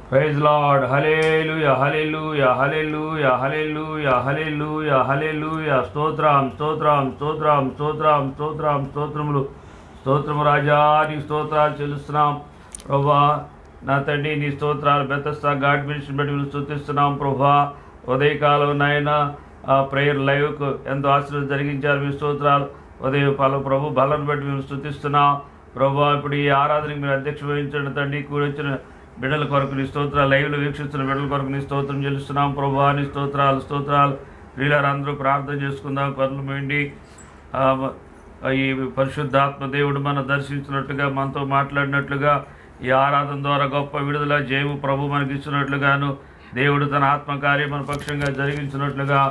Praise lord. Hallelujah hallelujah hallelujah hallelujah hallelujah హల్లెలూయా. స్తోత్రం స్తోత్రం స్తోత్రం స్తోత్రం స్తోత్రం స్తోత్రములు స్తోత్రము రాజా, నీ స్తోత్రాలు చెల్లిస్తున్నాం ప్రభా. నా తండ్రి నీ స్తోత్రాలు బెతస్తా గాడ్ మినిస్ట్రీ బట్టి స్తుతిస్తున్నాం ప్రభా. ఉదయకాలం నాయన ప్రేయర్ లైవ్కు ఎంతో ఆశీర్వాదం జరిగించారు మీ స్తోత్రాలు. ఉదయం ప్రభు బలను బట్టి మేము స్తుతిస్తున్నాం ప్రభా. ఇప్పుడు ఈ ఆరాధనకి మీరు అధ్యక్ష వహించండి తండ్రి. కూడి వచ్చిన బిడ్డల కొరకు నీ స్తోత్రాలు, లైవ్లో వీక్షిస్తున్న బిడ్డల కొరకు నీ స్తోత్రం చెల్లిస్తున్నాం ప్రభా. నీ స్తోత్రాలు స్తోత్రాలు. వీళ్ళందరూ ప్రార్థన చేసుకుందాం. కర్లు మెండి ఈ పరిశుద్ధాత్మ దేవుడు మనం దర్శించినట్లుగా, మనతో మాట్లాడినట్లుగా, ఈ ఆరాధన ద్వారా గొప్ప విడుదల జయము ప్రభు మనకి ఇచ్చినట్లుగాను, దేవుడు తన ఆత్మకార్యం మన పక్షంగా జరిగించినట్లుగా,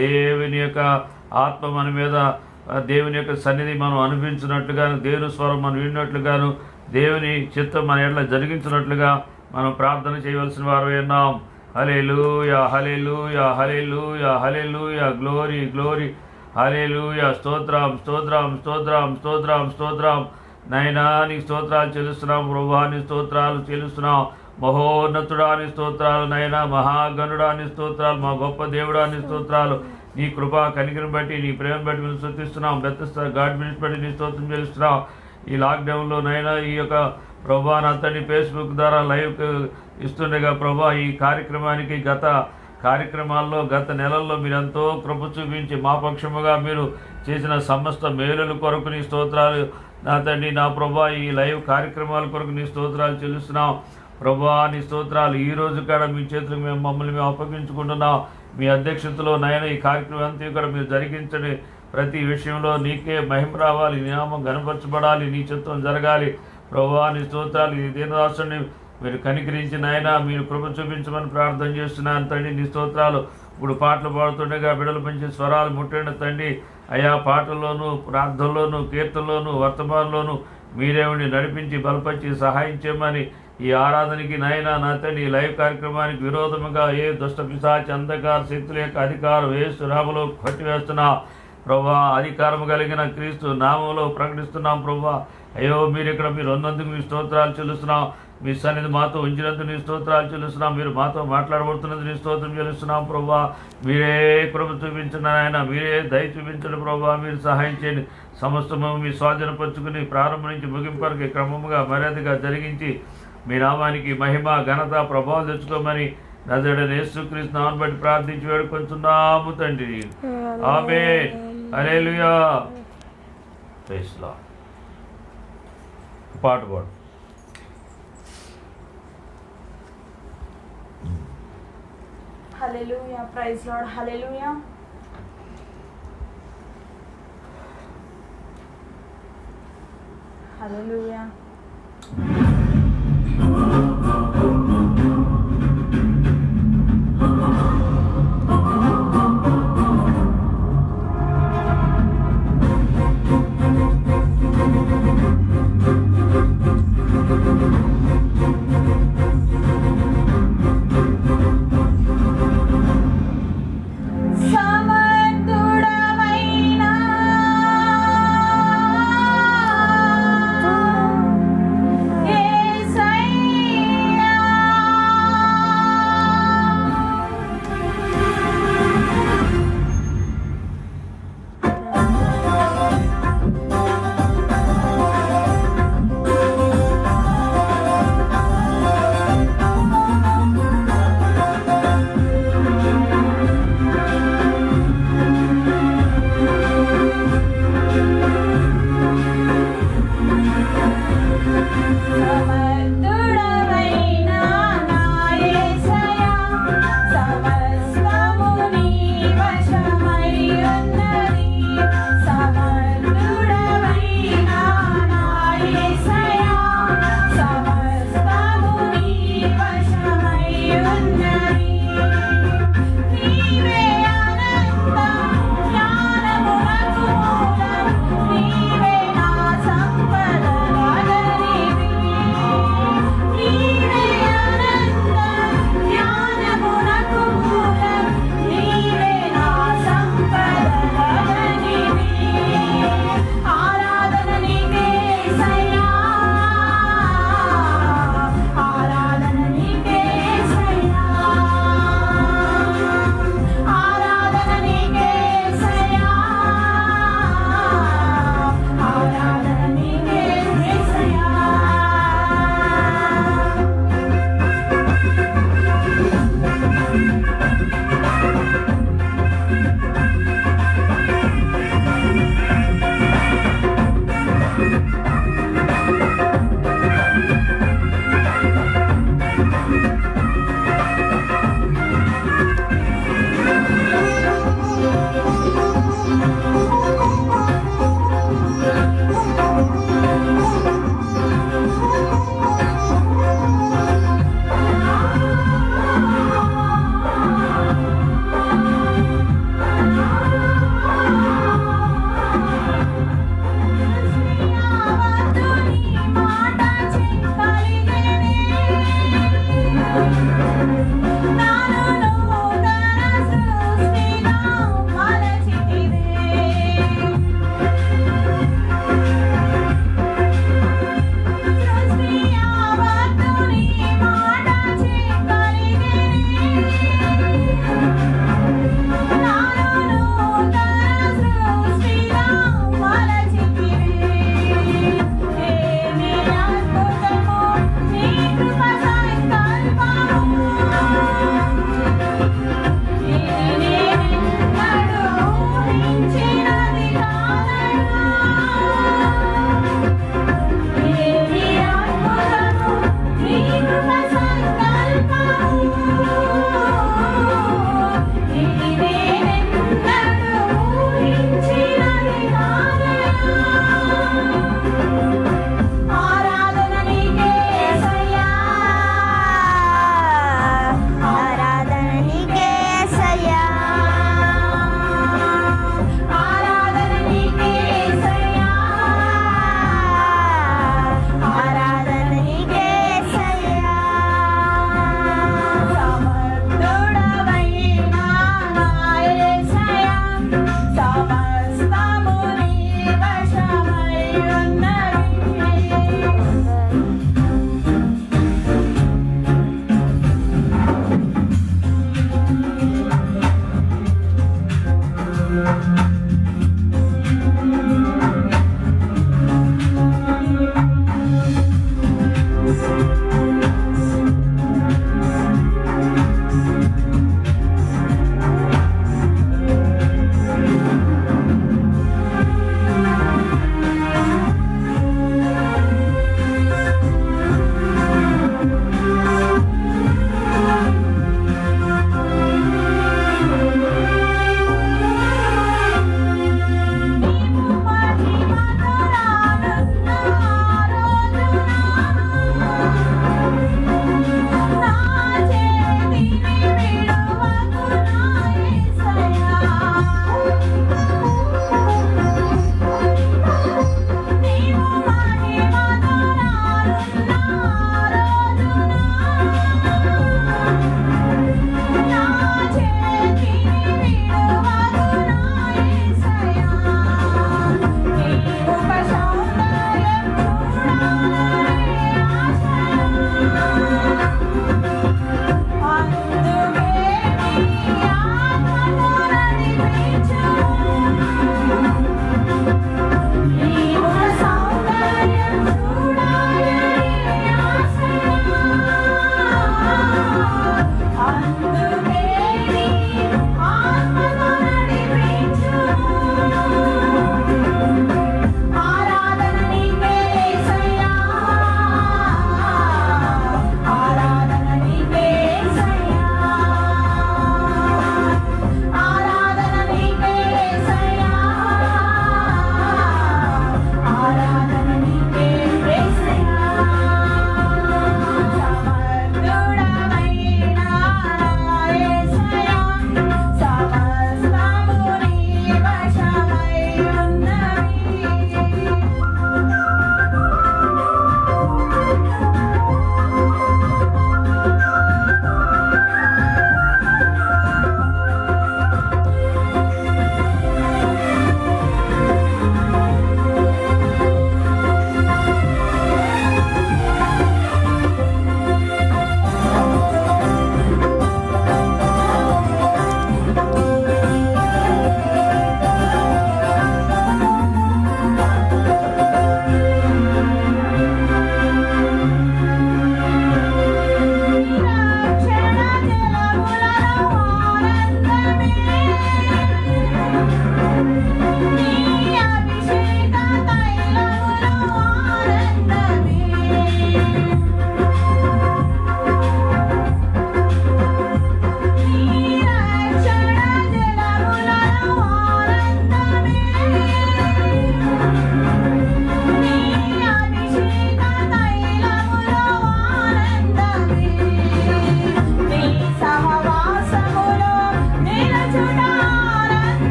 దేవుని యొక్క ఆత్మ మన మీద, దేవుని యొక్క సన్నిధి మనం అనిపించినట్లుగాను, దేవుని స్వరం మనం విన్నట్లుగాను, దేవుని చిత్తం మన ఎడల జరిగించినట్లుగా మనం ప్రార్థన చేయవలసిన వారు ఉన్నాం. Hallelujah hallelujah hallelujah hallelujah. Glory glory. Hallelujah. స్తోత్రం స్తోత్రం స్తోత్రం స్తోత్రం స్తోత్రం. నైనా నీ స్తోత్రాలు చెల్లిస్తున్నాం ప్రభువా. నీ స్తోత్రాలు చెల్లిస్తున్నాం. మహోన్నతుడాని స్తోత్రాలు నైనా, మహాగణుడాని స్తోత్రాలు, మా గొప్ప దేవుడాని స్తోత్రాలు. నీ కృపా కనికరం బట్టి, నీ ప్రేమ బట్టి మేము స్తుతిస్తున్నాం. బెతస్తా గాడ్ మినిస్ట్రీ బట్టి నీ స్తోత్రం చెల్లిస్తున్నాం. ఈ లాక్డౌన్లో నైనా ఈ యొక్క ప్రభా నా తండ్రి ఫేస్బుక్ ద్వారా లైవ్ ఇస్తుండగా ప్రభా, ఈ కార్యక్రమానికి గత కార్యక్రమాల్లో గత నెలల్లో మీరు ఎంతో కృప చూపించి మా పక్షముగా మీరు చేసిన సమస్త మేలుల కొరకు నీ స్తోత్రాలు నా తండ్రి. నా ప్రభా, ఈ లైవ్ కార్యక్రమాల కొరకు నీ స్తోత్రాలు చెల్లిస్తున్నాం ప్రభా. నీ స్తోత్రాలు ఈ రోజు కూడా మీ చేతులకు మమ్మల్ని మేము అప్పగించుకుంటున్నాం. మీ అధ్యక్షతలో నైనా ఈ కార్యక్రమం అంతా కూడా మీరు జరిగించండి. ప్రతి విషయంలో నీకే మహిమ రావాలి, నీ నామం గణపరచబడాలి, నీ చిత్తం జరగాలి ప్రభా. నీ స్తోత్రాలు. ఈ దీనదాసుని మీరు కనికరించి నాయనా మీరు కృప చూపించమని ప్రార్థన చేస్తున్నాను తండ్రి. నీ స్తోత్రాలు. ఇప్పుడు పాటలు పాడుతుండగా బిడ్డలు పెంచే స్వరాలు ముట్టండి తండ్రి. అయా పాటల్లోనూ, ప్రార్థనలోనూ, కీర్తనలోనూ, వర్తమానంలోనూ మీరే ఉండి నడిపించి బలపరిచి సహాయం చేయమని ఈ ఆరాధనకి నాయనా నా తండ్రి ఈ లైవ్ కార్యక్రమానికి విరోధముగా ఏ దుష్ట పిశాచి అంధకార శక్తుల యొక్క అధికారం యేసు నామములో కొట్టివేస్తున్నా ప్రభా. అధికారం కలిగిన క్రీస్తు నామంలో ప్రకటిస్తున్నాం ప్రభా. అయ్యో మీరు ఇక్కడ మీరు ఉన్నందుకు మీ స్తోత్రాలు చెల్లిస్తున్నాం. మీ సన్నిధి మాతో ఉంచినందుకు నీ స్తోత్రాలు చెల్లిస్తున్నాం. మీరు మాతో మాట్లాడబడుతున్నందుకు నీ స్తోత్రం చెల్లిస్తున్నాం ప్రభా. మీరే కృప చూపించిన ఆయన, మీరే దయ చూపించండి ప్రభా. మీరు సహాయం చేయండి. సమస్తము మీ స్వాధీనపరుచుకుని ప్రారంభం నుంచి ముగింపు వరకు క్రమముగా మర్యాదగా జరిగించి మీ నామానికి మహిమ ఘనత ప్రభావం తెచ్చుకోమని నజరేయుడైన యేసుక్రీస్తు నామమును బట్టి ప్రార్థించి వేడుకొంచున్నాము తండ్రి. ఆమేన్. హల్లెలూయా. Praise lord. పాట పాడు. Hallelujah. Praise lord. Hallelujah. Hallelujah.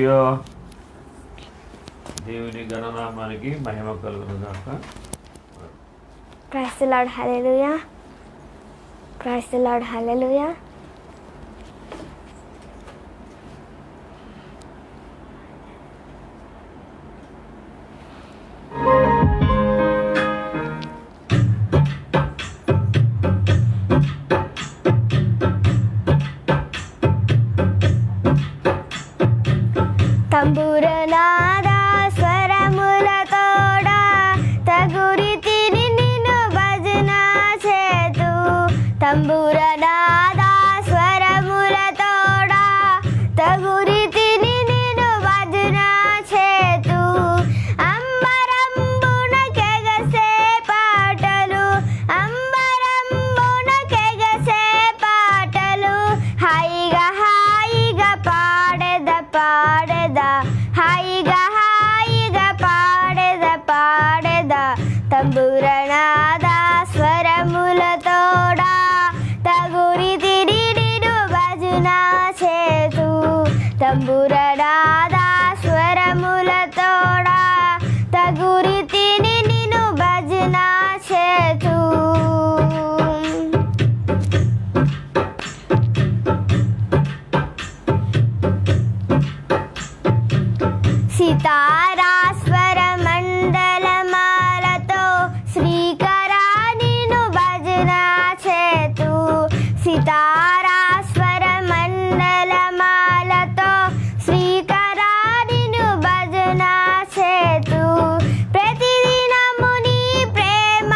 Hallelujah. దేవుని గణనామానికి మహిమ కలుగునుగాక. Praise the lord. Hallelujah. Praise the lord. Hallelujah. తంబురనాద స్వరములతోడ తగురితిని నిన్ను భజన చేతు. తంబురనాద స్వరములతోడ తగురితిని నిన్ను భజన చేతు. అంబరంబున కెగసే పాటలు, అంబరంబున కెగసే పాటలు, హాయిగా హాయిగా పాడెద పాడెద, హాయిగా హాయిగా పాడెద పాడెద. తంబురనాద స్వరములతోడ తగురితిని నిన్ను భజన చేతు. తంబురనాద స్వరములతోడ తగురితిని నిన్ను భజన చేతు. సితారా స్వరమండలమాలతో శ్రీకరానిను భజన చేతు. సితారా స్వరమండలమాలతో శ్రీకరానిను భజన చేతు. ప్రతిదినము నీ ప్రేమ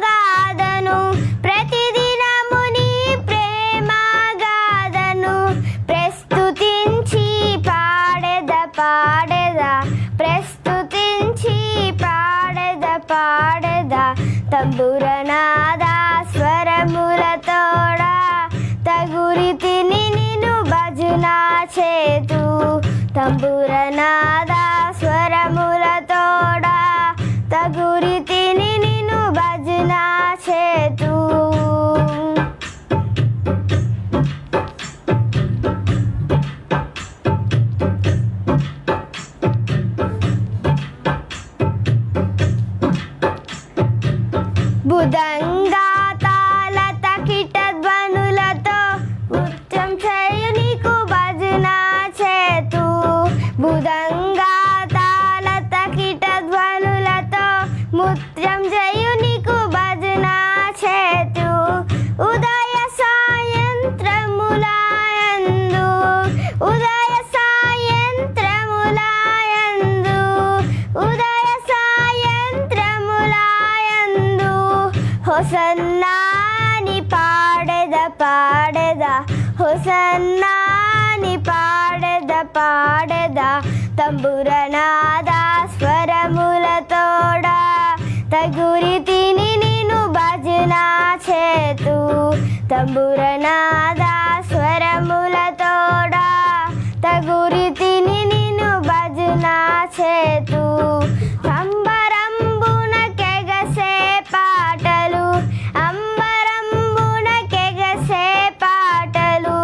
గాథను, ప్రతిదినము నీ ప్రేమ గాథను ప్రస్తుతించి పాడెద పాడెద, ప్రస్తుతించి పాడెద పాడెద. తంబురనాద స్వరములతోడ తగురితిని నిన్ను భజన చేతు. తంబురనాద స్వరములతోడ తగురితిని నిన్ను భజన చేతు. బుధంగా తాళ తకిట ధ్వనులతో నృత్యం చేయు నీకు భజన చేతు. బుధంగా తాళ తకిట ధ్వనులతో నృత్యం చేయు నీకు భజన చేతు. ఉదయ సాయంత్రములయందు, ఉదయ సాయంత్రములయందు, ఉదయ సాయంత్రములయందు హోసన్నాని పాడెద పాడెద, హోసన్నాని పాడెద పాడెద. తంబురనాద స్వరములతోడ తగురితిని నిన్ను భజన చేతు. తంబురనాద స్వరములతోడ తగురితిని నిన్ను భజన చేతు. అంబరంబున కెగసే పాటలు, అంబరంబున కెగసే పాటలు,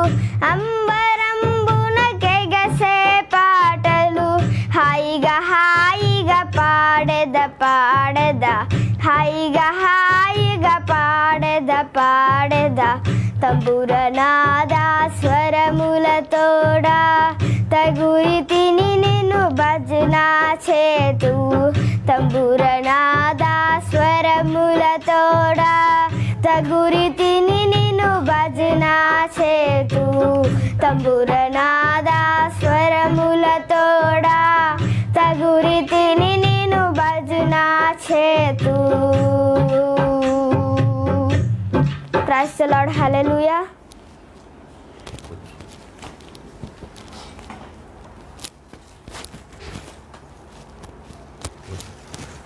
అంబరంబున కెగసే పాటలు, హాయిగా హాయిగా పాడెద పాడెద, హాయిగా హాయిగా పాడెద పాడెద. తంబురనాద స్వరములతోడ తగురితిని నిన్ను భజన చేతు. తంబురనాద స్వరములతోడ తగురితిని నిన్ను భజన చేతు. తంబురనాద స్వరములతోడ తగురితిని నిన్ను భజన చేతు. Praise the lord. Hallelujah.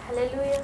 Hallelujah.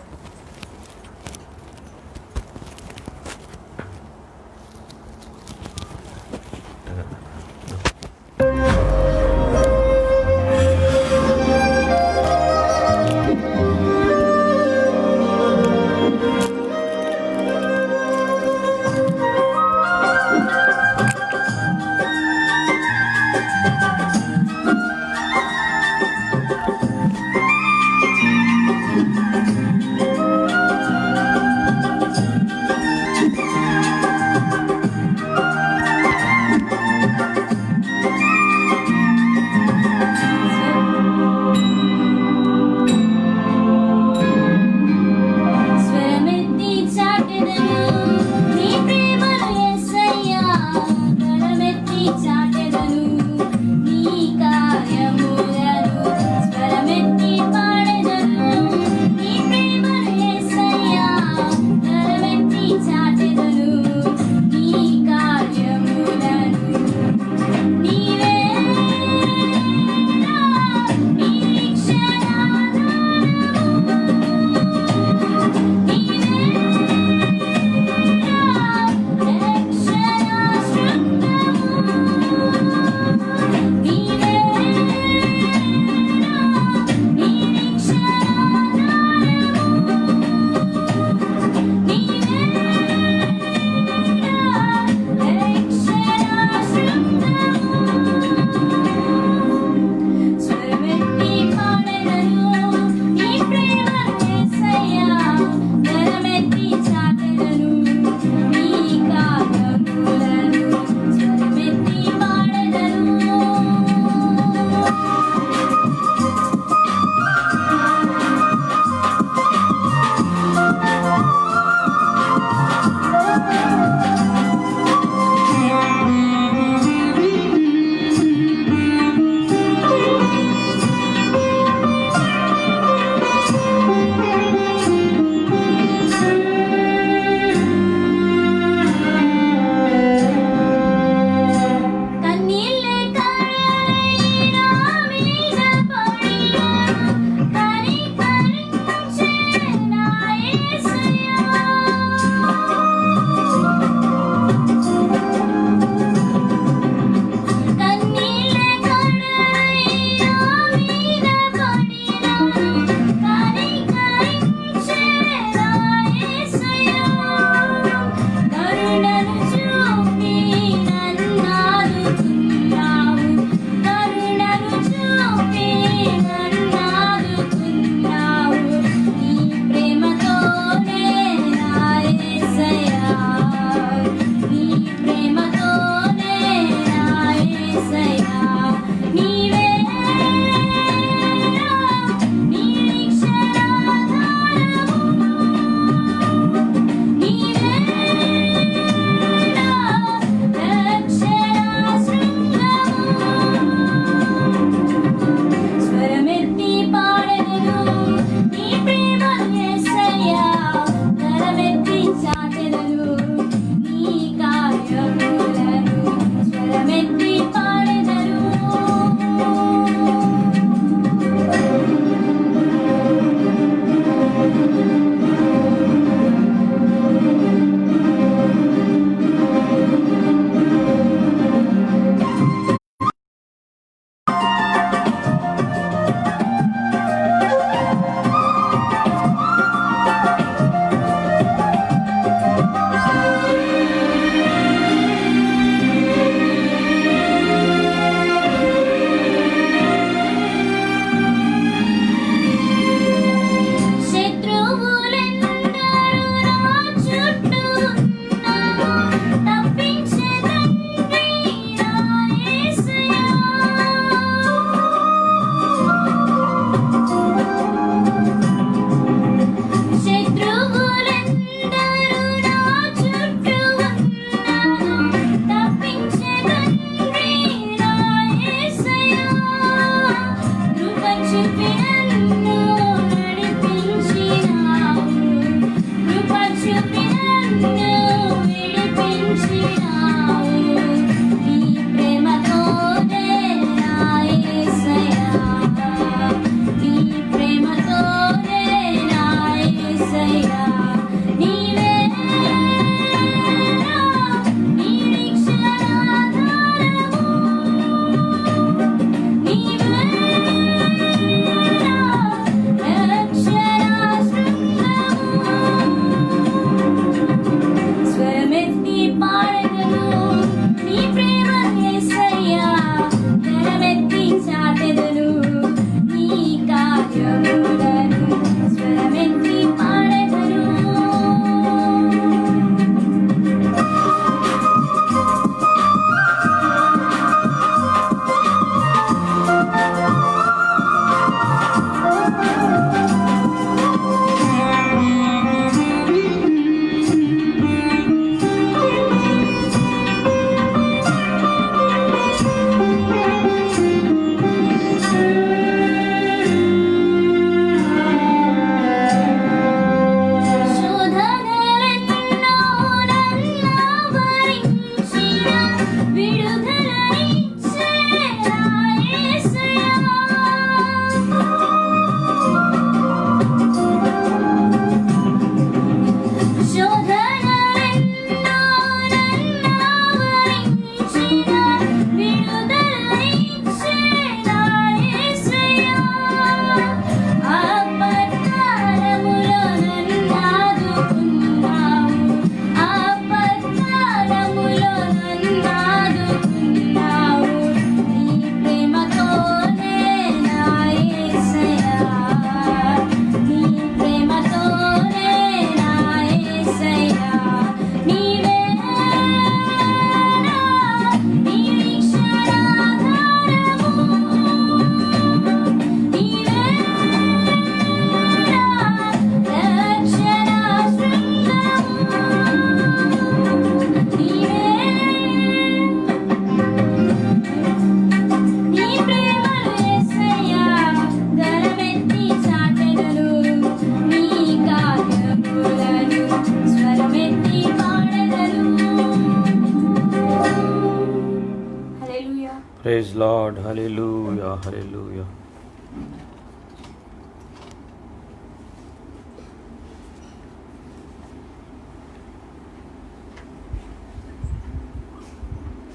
Lord. Hallelujah, hallelujah.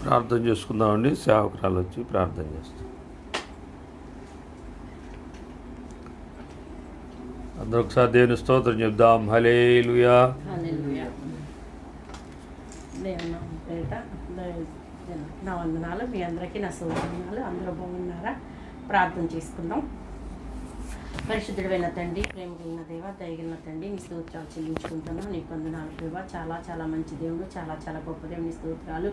ప్రార్థన చేసుకుందామండి. సేవకురాలు వచ్చి ప్రార్థన చేస్తాం. అందరూ ఒకసారి దేవుని స్తోత్రం చెప్దాం. హల్లెలూయా. నా వందనాలు. మీ అందరికీ నా శుభవందనాలు. అందరూ బాగున్నారా? ప్రార్థన చేసుకుందాం. పరిశుద్ధుడైన తండ్రి, ప్రేమ కలిగిన దేవ, దయగలిగిన తండ్రి, నీ స్తోత్రాలు చెల్లించుకుంటున్నాను. నీకు వందనాలు ప్రభా. చాలా చాలా మంచి దేవుడు, చాలా చాలా గొప్ప దేవుడు. నీ స్తోత్రాలు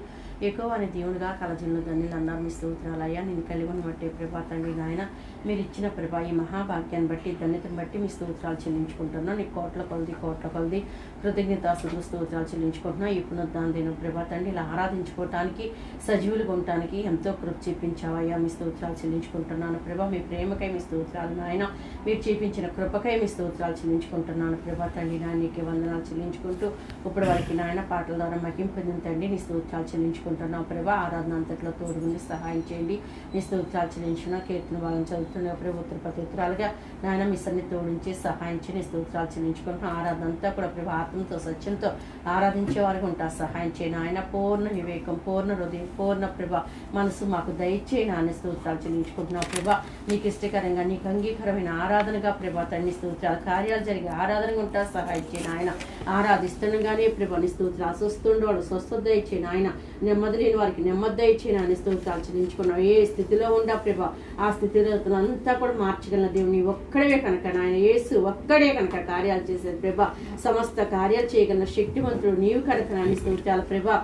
ఎక్కువ అని దేవుడుగా కలజిల్లు దండ్రులు అన్నారు. మీ స్తోత్రాలు అయ్యా. నేను కలిగిన బట్టి ప్రభా తండ్రి నాయన, మీరు ఇచ్చిన ప్రభా ఈ మహాభాగ్యాన్ని బట్టి, ధన్యతను బట్టి మీ స్తోత్రాలు చెల్లించుకుంటున్నాను. నీకు కోట్ల కొలది కృతజ్ఞతాస్తుతులు స్తోత్రాలు చెల్లించుకుంటున్నా. ఈ పునరుద్ధాన దినం ప్రభా తండ్రి ఇలా ఆరాధించుకోవటానికి, సజీవులుగా ఉండటానికి ఎంతో కృప చూపించావయ్యా. మీ స్తోత్రాలు చెల్లించుకుంటున్నాను ప్రభా. మీ ప్రేమకై మీ స్తోత్రాలు నాయన, మీరు చూపించిన కృపకై మీ స్తోత్రాలు చెల్లించుకుంటున్నాను ప్రభా తండ్రి నాయన. నీకే వందనాలు చెల్లించుకుంటూ ఇప్పుడు వారికి నాయన పాటల ద్వారా మహిమ పొందిందండి. నీ స్తోత్రాలు చెల్లించుకుంటున్నావు ప్రభా. ఆరాధన అంతట్లో తోడుగుండి సహాయం చేయండి. నీ స్తోత్రాలు చెల్లించిన కీర్తన వాళ్ళని చదువుతున్న ప్రభు ఉత్తరాలుగా నాయన మీ సన్ని తోడించి సహాయం చేయి. నీ స్తోత్రాలు చెల్లించుకుంటున్నాం. ఆరాధన అంతా కూడా ప్రభు ఆత్మతో సత్యంతో ఆరాధించే వారికి ఉంటా సహాయం చేయను ఆయన. పూర్ణ వివేకం, పూర్ణ హృదయం, పూర్ణ ప్రభ మనసు మాకు దయచేయి. నాన్న స్తోత్రాలు చెల్లించుకుంటున్నావు ప్రభా. నీకు ఇష్టకరంగా, నీకు అంగీకారమైన ఆరాధనగా ప్రభా తండ్రి స్తోత్రాలు కార్యాలు జరిగే ఆరాధనగా ఉంటా సహాయం చేయను ఆయన. ఆరాధిస్తుండగానే ప్రభా నీ స్తోత్రాలు స్వస్థుండేవాళ్ళు స్వస్థత దయచేయను ఆయన. నెమ్మది లేని వారికి నెమ్మది దయచేయను ఆయన. స్తోత్రాలు చెల్లించుకున్నావు. ఏ స్థితిలో ఉండా ప్రభా ఆ స్థితిలో అంతా కూడా మార్చగల దేవుని ఒక్కడే కనుక నాయన. యేసు ఒక్కడే కనుక కార్యాలు చేసేది ప్రభా. సమస్త కార్యాలు చేయగల శక్తివంతుడు నీవు కనుక నాని స్తోత్రాలు ప్రభా.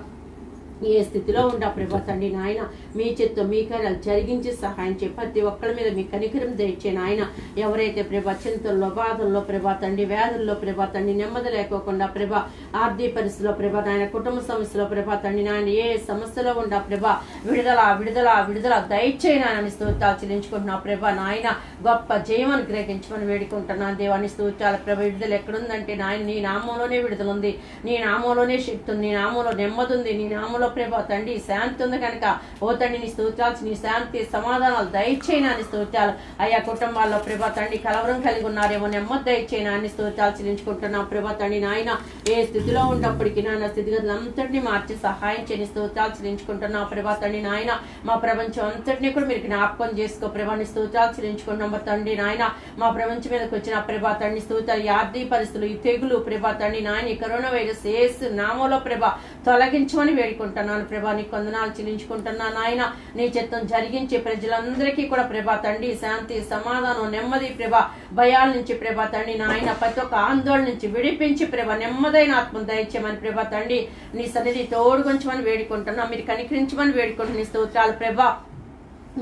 ఏ స్థితిలో ఉండా ప్రభా తండ్రి నాయన, మీ చిత్తం మీ కార్యాలు జరిగించి సహాయం చేయి. ప్రతి ఒక్కరి మీద మీ కనికరం దయచే నాయన. ఎవరైతే ప్రభా చింతల్లో, బాధల్లో ప్రభా తండ్రి, వ్యాధుల్లో ప్రభా తండ్రి, నెమ్మది లేకోకుండా ప్రభా ఆర్థిక పరిస్థితిలో ప్రభా నాయన, కుటుంబ సమస్యలో ప్రభా తండ్రి నాయన, ఏ సమస్యలో ఉండా ప్రభా విడుదల విడుదల విడుదల దయచేయి నాయన. స్తోత్రాలు చెల్లించుకుంటున్నావు ప్రభా నాయన. గొప్ప జయమని గ్రహించమని వేడుకుంటున్నాను దేవాని. స్తోత్రాల ప్రభా. విడుదల ఎక్కడుందంటే నాయన నీ నామంలోనే విడుదల ఉంది, నీ నామంలోనే శక్తి ఉంది, నీ నామంలో నెమ్మది ఉంది, నీ నామంలో ప్రభా తండ్రి శాంతి ఉంది కనుక ఓ తండ్రి నీ స్తోత్రాలు, నీ శాంతి సమాధానాలు దయచేయనా అని స్తోత్రాలు. అయ్యా కుటుంబాల్లో ప్రభా తండ్రి కలవరం కలిగి ఉన్నారేమో, నెమ్మది దయచేయనా అని స్తోత్రాలు చెల్లించుకుంటున్నాం ప్రభా తండ్రి నాయన. ఏ స్థితిలో ఉన్నప్పటికీ నాయన స్థితిగతులు అంతటినీ మార్చి సహాయం చేయని స్తోత్రాలు చెల్లించుకుంటున్నాం ప్రభా తండ్రి నాయన. మా ప్రపంచం అంతటినీ కూడా మీరు జ్ఞాపకం చేసుకో ప్రభా. నీ స్తోత్రాలు చెల్లించుకుంటున్నాం తండ్రి నాయన. మా ప్రపంచం మీదకి వచ్చిన ప్రభా తండ్రి స్తోత్రాలు, ఈ ఆర్థిక పరిస్థితులు, ఈ తెగులు ప్రభా తండ్రి నాయన, ఈ కరోనా వైరస్ యేసు నామంలో ప్రభా తొలగించమని వేడుకుంటున్నాను ప్రభా. నీకు వందనాలు చెల్లించుకుంటున్నాను ఆయన. నీ చిత్తం జరిగించే ప్రజలందరికీ కూడా ప్రభా తండ్రి శాంతి సమాధానం నెమ్మది ప్రభా, భయాల నుంచి ప్రభా తండ్రి నాయన, ప్రతి ఒక్క ఆందోళన నుంచి విడిపించి ప్రభా నెమ్మదైన ఆత్మ దయచేయమని ప్రభా తండ్రి నీ సన్నిధి తోడుగుంచమని వేడుకుంటున్నా. మీరు కనికరించమని వేడుకుంటున్న స్తోత్రాలు ప్రభా.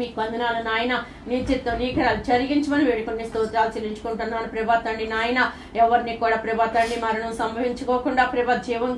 మీకు వందనాలు నాయన. నీ చిత్తం నీ కరాలు జరిగించమని వేడుకుని స్తోత్రాలు చెల్లించుకుంటున్నాను ప్రభా తండ్రి నాయన. ఎవరిని కూడా ప్రభా తండ్రి మరణం సంభవించుకోకుండా ప్రభా జీవం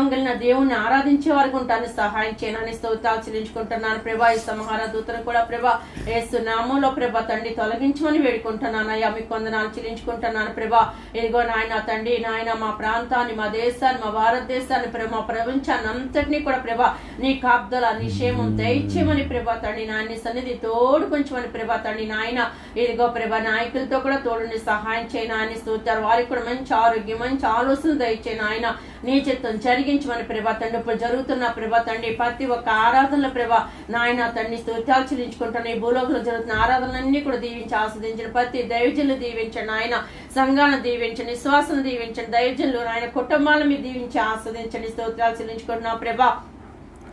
కలిగిన దేవుణ్ణి ఆరాధించే వారికి ఉంటాను సహాయం చేయనని స్తోత్రాలు చెల్లించుకుంటున్నాను ప్రభా. ఈ సంహార దూతను కూడా ప్రభా యేసు నామంలో ప్రభా తండ్రి తొలగించమని వేడుకుంటున్నాను అయ్యా. మీకు వందనాలు చెల్లించుకుంటున్నాను ప్రభా. ఇదిగో నాయన తండ్రి నాయన, మా ప్రాంతాన్ని, మా దేశాన్ని, మా భారతదేశాన్ని ప్రభా, మా ప్రపంచాన్ని అంతటినీ కూడా ప్రభా నీ కాపుదల, నీ క్షేమం దయచేయమని ప్రభా తండ్రి నాయన సన్నిధి తోడు కొంచెమని ప్రభా తండ్రి నాయన. ఇదిగో ప్రభా నాయకులతో కూడా తోడుని సహాయం చేయను అని స్తోత్రాలు. వారికి కూడా మంచి ఆరోగ్యం, మంచి ఆలోచన దయచేయను ఆయన. నీ చిత్తం జరిగించమని ప్రభా తండ్రి. ఇప్పుడు జరుగుతున్న ప్రభా తండ్రి ప్రతి ఒక్క ఆరాధనల ప్రభా నాయన తండ్రి స్తోత్రాలు చెల్లించుకుంటున్న ఈ భూలోకంలో జరుగుతున్న ఆరాధనలన్నీ కూడా దీవించి ఆస్వాదించిన ప్రతి దైవజనులు దీవించండి ఆయన. సంఘాలను దీవించండి, విశ్వాసం దీవించండి, దైవజనులు ఆయన కుటుంబాలను మీరు దీవించి ఆస్వాదించండి. స్తోత్రాలు చెల్లించుకుంటున్నావు ప్రభా.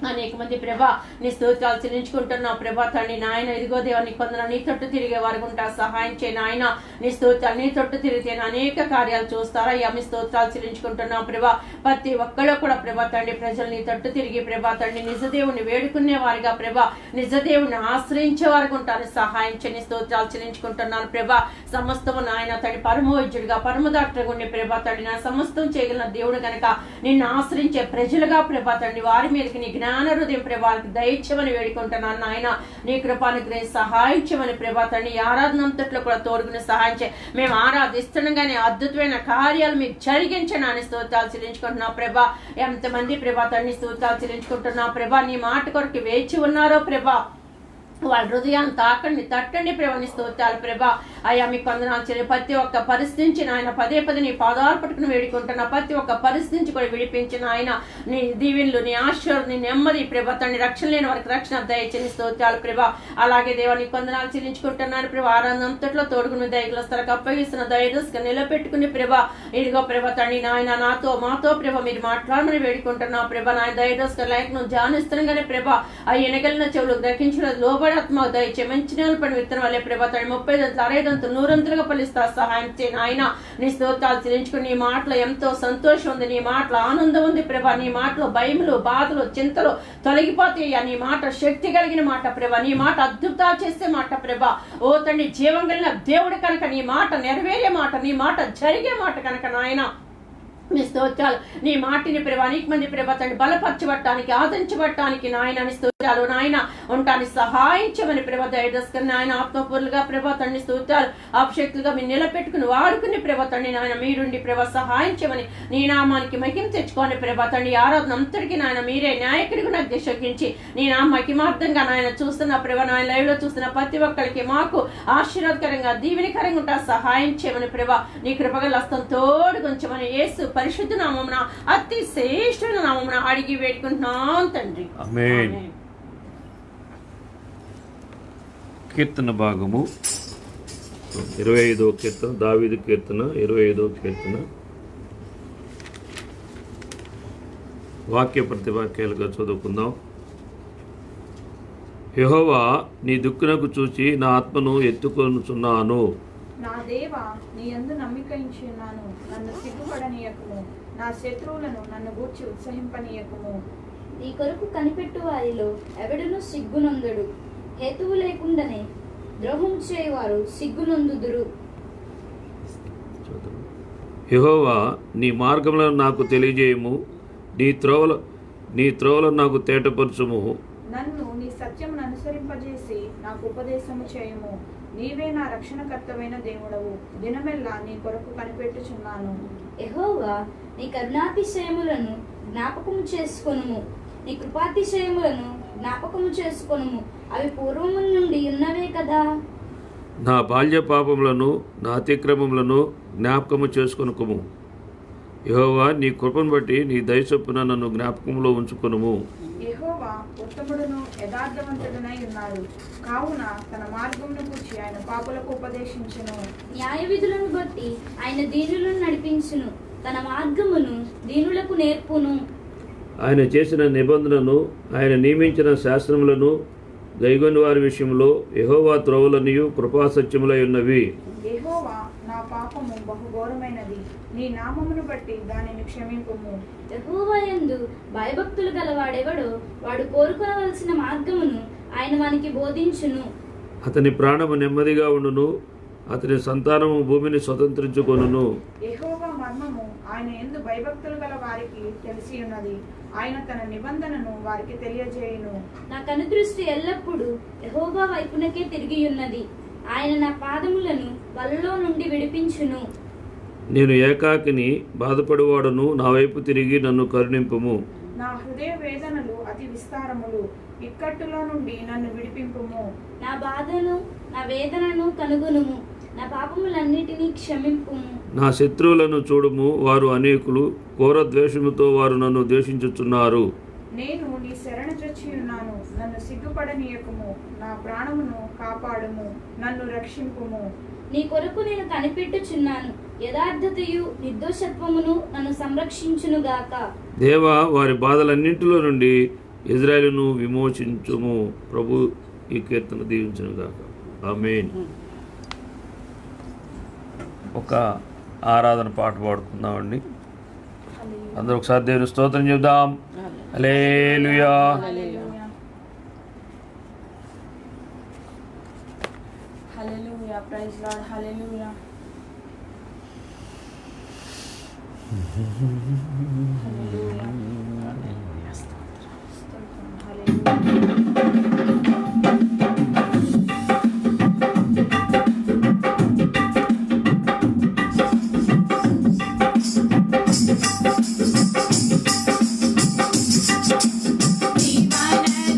అనేక మంది ప్రభా నీ స్తోత్రాలు చెల్లించుకుంటున్నావు ప్రభా తండ్రి నాయన. ఇదిగో దేవా నీ కొందరు నీ తొట్టు తిరిగే వారికి ఉంటా సహాయం చేయను ఆయన. నీ స్తోత్రాలు నీ తొట్టు తిరిగితే అనేక కార్యాలు చూస్తారా అయ్యా. మీ స్తోత్రాలు చెల్లించుకుంటున్నావు ప్రభా. ప్రతి ఒక్కళ్ళు కూడా ప్రభా తండ్రి ప్రజలు నీ తొట్టు తిరిగి ప్రభా తండ్రి నిజదేవుని వేడుకునే వారిగా ప్రభా, నిజదేవుని ఆశ్రయించే వారికి ఉంటాను సహాయం చేయని స్తోత్రాలు చెల్లించుకుంటున్నాను ప్రభా. సమస్తము నాయన తండ్రి పరమోజ్యుడిగా, పరమ డాక్టర్గా ఉండే ప్రభా తండ్రి నా సమస్తం చేయగలిగిన దేవుడు కనుక నిన్ను ఆశ్రయించే ప్రజలుగా ప్రభా తండ్రి వారి మీదకి నీ జ్ఞాన హృదయం ప్రభావానికి దయచేయమని వేడుకుంటున్నాను నాయన. నీ కృపానుగ్రహం సహాయం చేయమని ప్రభా తండ్రి ఈ ఆరాధన అంతట్లో కూడా తోడుకుని సహాయం చేయ. మేము ఆరాధిస్తుండగానే అద్భుతమైన కార్యాలు మీకు జరిగించండి అని స్తోత్రాలు చెల్లించుకుంటున్నాం ప్రభా. ఎంతమంది ప్రభా తండ్రి స్తోత్రాలు చెల్లించుకుంటున్నాం ప్రభా. నీ మాట కొరకు వేచి ఉన్నారో ప్రభా. వాళ్ళ హృదయాన్ని తాకండి, తట్టండి ప్రభా. నీ స్తోత్రాలు ప్రభా. అయ్యా మీకు వందనాలు చెల్లి. ప్రతి ఒక్క పరిస్థితి నుంచి నాయన పదే నీ పాదాలు పట్టుకుని వేడుకుంటున్నా. ప్రతి ఒక్క పరిస్థితి నుంచి కూడా విడిపించిన ఆయన నీ దీవెనలు, నీ ఆశీర్వాదం, నీ నెమ్మది ప్రభా తండ్రి. రక్షణ లేని వారికి రక్షణ దయచేని స్తోత్రాలు ప్రభా. అలాగే దేవా నీకు వందనాలు చెల్లించుకుంటున్నాను ప్రభా. ఆనందంతట్లో తోడుకుని దయగలస్తలకు అప్పగిస్తున్న దయదస్గా నిలబెట్టుకుని ప్రభా. ఇదిగో ప్రభా తండ్రి నాయన మాతో ప్రభా మీరు మాట్లాడమని వేడుకుంటున్నా ప్రభా. నాయన దయదస్గా లేఖను ధ్యానిస్తున్నాగానే ప్రభా ఆ ఎనగలిన చెవులు గ్రహించిన లోబడి ఆత్మ దయచే మంచి నేల పడిన విత్తనం వల్లే ప్రభా తండ్రి 30 దంతులు 60 దంతులు 100 దంతులుగా ఫలిస్తా సహాయం చేయను ఆయన. నీ స్తోత్రాలు చెల్లించుకుని నీ మాటలో ఎంతో సంతోషం ఉంది, నీ మాటలో ఆనందం ఉంది ప్రభా. నీ మాటలో భయములు, బాధలు, చింతలు తొలగిపోతాయ్యా. నీ మాట శక్తి కలిగిన మాట ప్రభా. నీ మాట అద్భుతాలు చేసే మాట ప్రభా. ఓ తండ్రి జీవం కలిగిన దేవుడు కనుక నీ మాట నెరవేరే మాట, నీ మాట జరిగే మాట కనుక నాయన నీ స్తోత్రాలు. నీ మాటిని ప్రభా అనేక మంది ప్రభా తండ్రి బలపరచబట్టానికి, ఆదరించబట్టానికి నాయన నీ స్తోత్రాలు నాయన ఉంటానికి సహాయించమని ప్రభా దయదస్కరి నాయన. ఆత్మపూర్లుగా ప్రభా తండ్రి స్తోత్రాలు అభిషక్తులుగా మీరు నిలబెట్టుకుని వాడుకుని ప్రభా తండ్రి నాయన మీరుండి ప్రభా సహాయించమని. నీ నామానికి మహిమ తెచ్చుకోని ప్రభా తండ్రి. ఆరాధన అంతటికి నాయన మీరే నాయకుడికి నాకు దిశకించి నీ నా మహిమార్థంగా నాయన చూస్తున్న ప్రభా నాయన లైవ్ లో చూస్తున్న ప్రతి ఒక్కరికి మాకు ఆశీర్వాదకరంగా దీవెనకరంగా ఉంటా సహాయం చేయమని ప్రభా. నీ కృపగల హస్తం తోడుగుంచమని యేసు పరిశుద్ధ నామమున అతి శ్రేష్ఠమైన నామమున అడిగి వేడుకుంటున్నాం తండ్రి. ఆమేన్. కీర్తన భాగము 25వ కీర్తన, దావీదు కీర్తన 25వ కీర్తన. వాక్య ప్రతివాక్యాలుగా చదువుకుందాం. యెహోవా నీ దుఃఖునకు చూచి నా ఆత్మను ఎత్తుకొనుచున్నాను. నా దేవా నీ యందు నమ్మికయించున్నాను. నన్ను సిగ్గుపడనీయకము, నా శత్రువులను నన్ను గూర్చి ఉత్సహింపనీయకము. నీ కొరకు కనిపెట్టు వారిలో ఎవడును సిగ్గునందుడు. హేతువు లేకుండానే ద్రోహం చేయవారు సిగ్గునందుదురు. యెహోవా నీ మార్గములను నాకు తెలియజేయము, నీ త్రోవలను నాకు తేటపరచుము. నన్ను నీ సత్యమును అనుసరింపజేసి నాకు ఉపదేశము చేయము. నీవే నా రక్షణకర్తవైన దేవుడవు. దినమెల్లా నీ కొరకు కనిపెట్టుచున్నాను. యెహోవా నీ కరుణాతిశయములను జ్ఞాపకము చేసుకొనుము. నీ కృపాతిశయములను జ్ఞాపకము చేసుకొనుము. అవి పూర్వము నుండి ఉన్నవే కదా. నా బాల్య పాపములను నా అతిక్రమములను జ్ఞాపకము చేసుకొనుకుము. యెహోవా నీ కృపను బట్టి నీ దయ చొప్పున నన్ను జ్ఞాపకంలో ఉంచుకొనుము. యెహోవా ఉత్తముడును యథార్థవంతుడునై ఉన్నాడు. కావున తన మార్గమును గూర్చి ఆయన పాపులకు ఉపదేశించును. న్యాయ విధులను బట్టి ఆయన దీనులను నడిపించును. తన మార్గమును దీనులకు నేర్పును. ఆయన చేసిన నిబంధనను, ఆయన నియమించిన శాస్త్రములను గైగొని వారి విషయంలో యెహోవా త్రోవలనియు కృపాసత్యములై ఉన్నవి. యెహోవా నా పాపము బహుఘోరమైనది. నీ నామమును బట్టి దానిని క్షమింపుము. యెహోవా యందు భయభక్తులు గలవాడెవడో వాడు కోరుకోవలసిన మార్గమును ఆయన వానికి బోధించును. అతని ప్రాణము నెమ్మదిగా ఉండును, అతని సంతానము భూమిని స్వతంత్రించుకొనును. యెహోవా మర్మము ఆయన యందు భయభక్తులు గల వారికి తెలిసి ఉన్నది. ఆయన తన నిబంధనను వారికి తెలియజేయును. నా కనుదృష్టి ఎల్లప్పుడూ యెహోవా వైపునకే తిరిగి ఉన్నది. ఆయన నా పాదములను వలలో నుండి విడిపించును. నేను ఏకాకిని బాధపడువాడును, నా వైపు తిరిగి నన్ను కరుణింపుము. నా హృదయ వేదనలు అతి విస్తారములు. ఇక్కట్టులో నుండి నన్ను విడిపింపుము. నా బాధను నా వేదనను కనుగొనుము. నా పాపములన్నిటినీ క్షమింపుము. నా శత్రువులను చూడుము, వారు అనేకులు, ఘోర ద్వేషముతో వారు నన్ను ద్వేషించుచున్నారు. నేను నీ శరణ చొచ్చి ఉన్నాను. నన్ను సిగ్గుపడనీయకుము. నా ప్రాణమును కాపాడుము. నన్ను రక్షింపుము. నీ కొరకు నేను కనిపెట్టుచున్నాను. యథార్థతయు నిర్దోషత్వమును నన్ను సంరక్షించునుగాక. దేవా వారి బాధలన్నింటిలో నుండి ఇజ్రాయేలును విమోచించుము. ప్రభు ఈ కీర్తన దీవించునుగాక. ఆమేన్. ఒక ఆరాధన పాట పాడుకుందామండి. అందరూ ఒకసారి దేవుని స్తోత్రం చెప్దాం. హల్లెలూయా. హల్లెలూయా. Praise lord. హల్లెలూయా. హల్లెలూయా.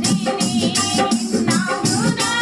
జీవనదిని నా హృదయ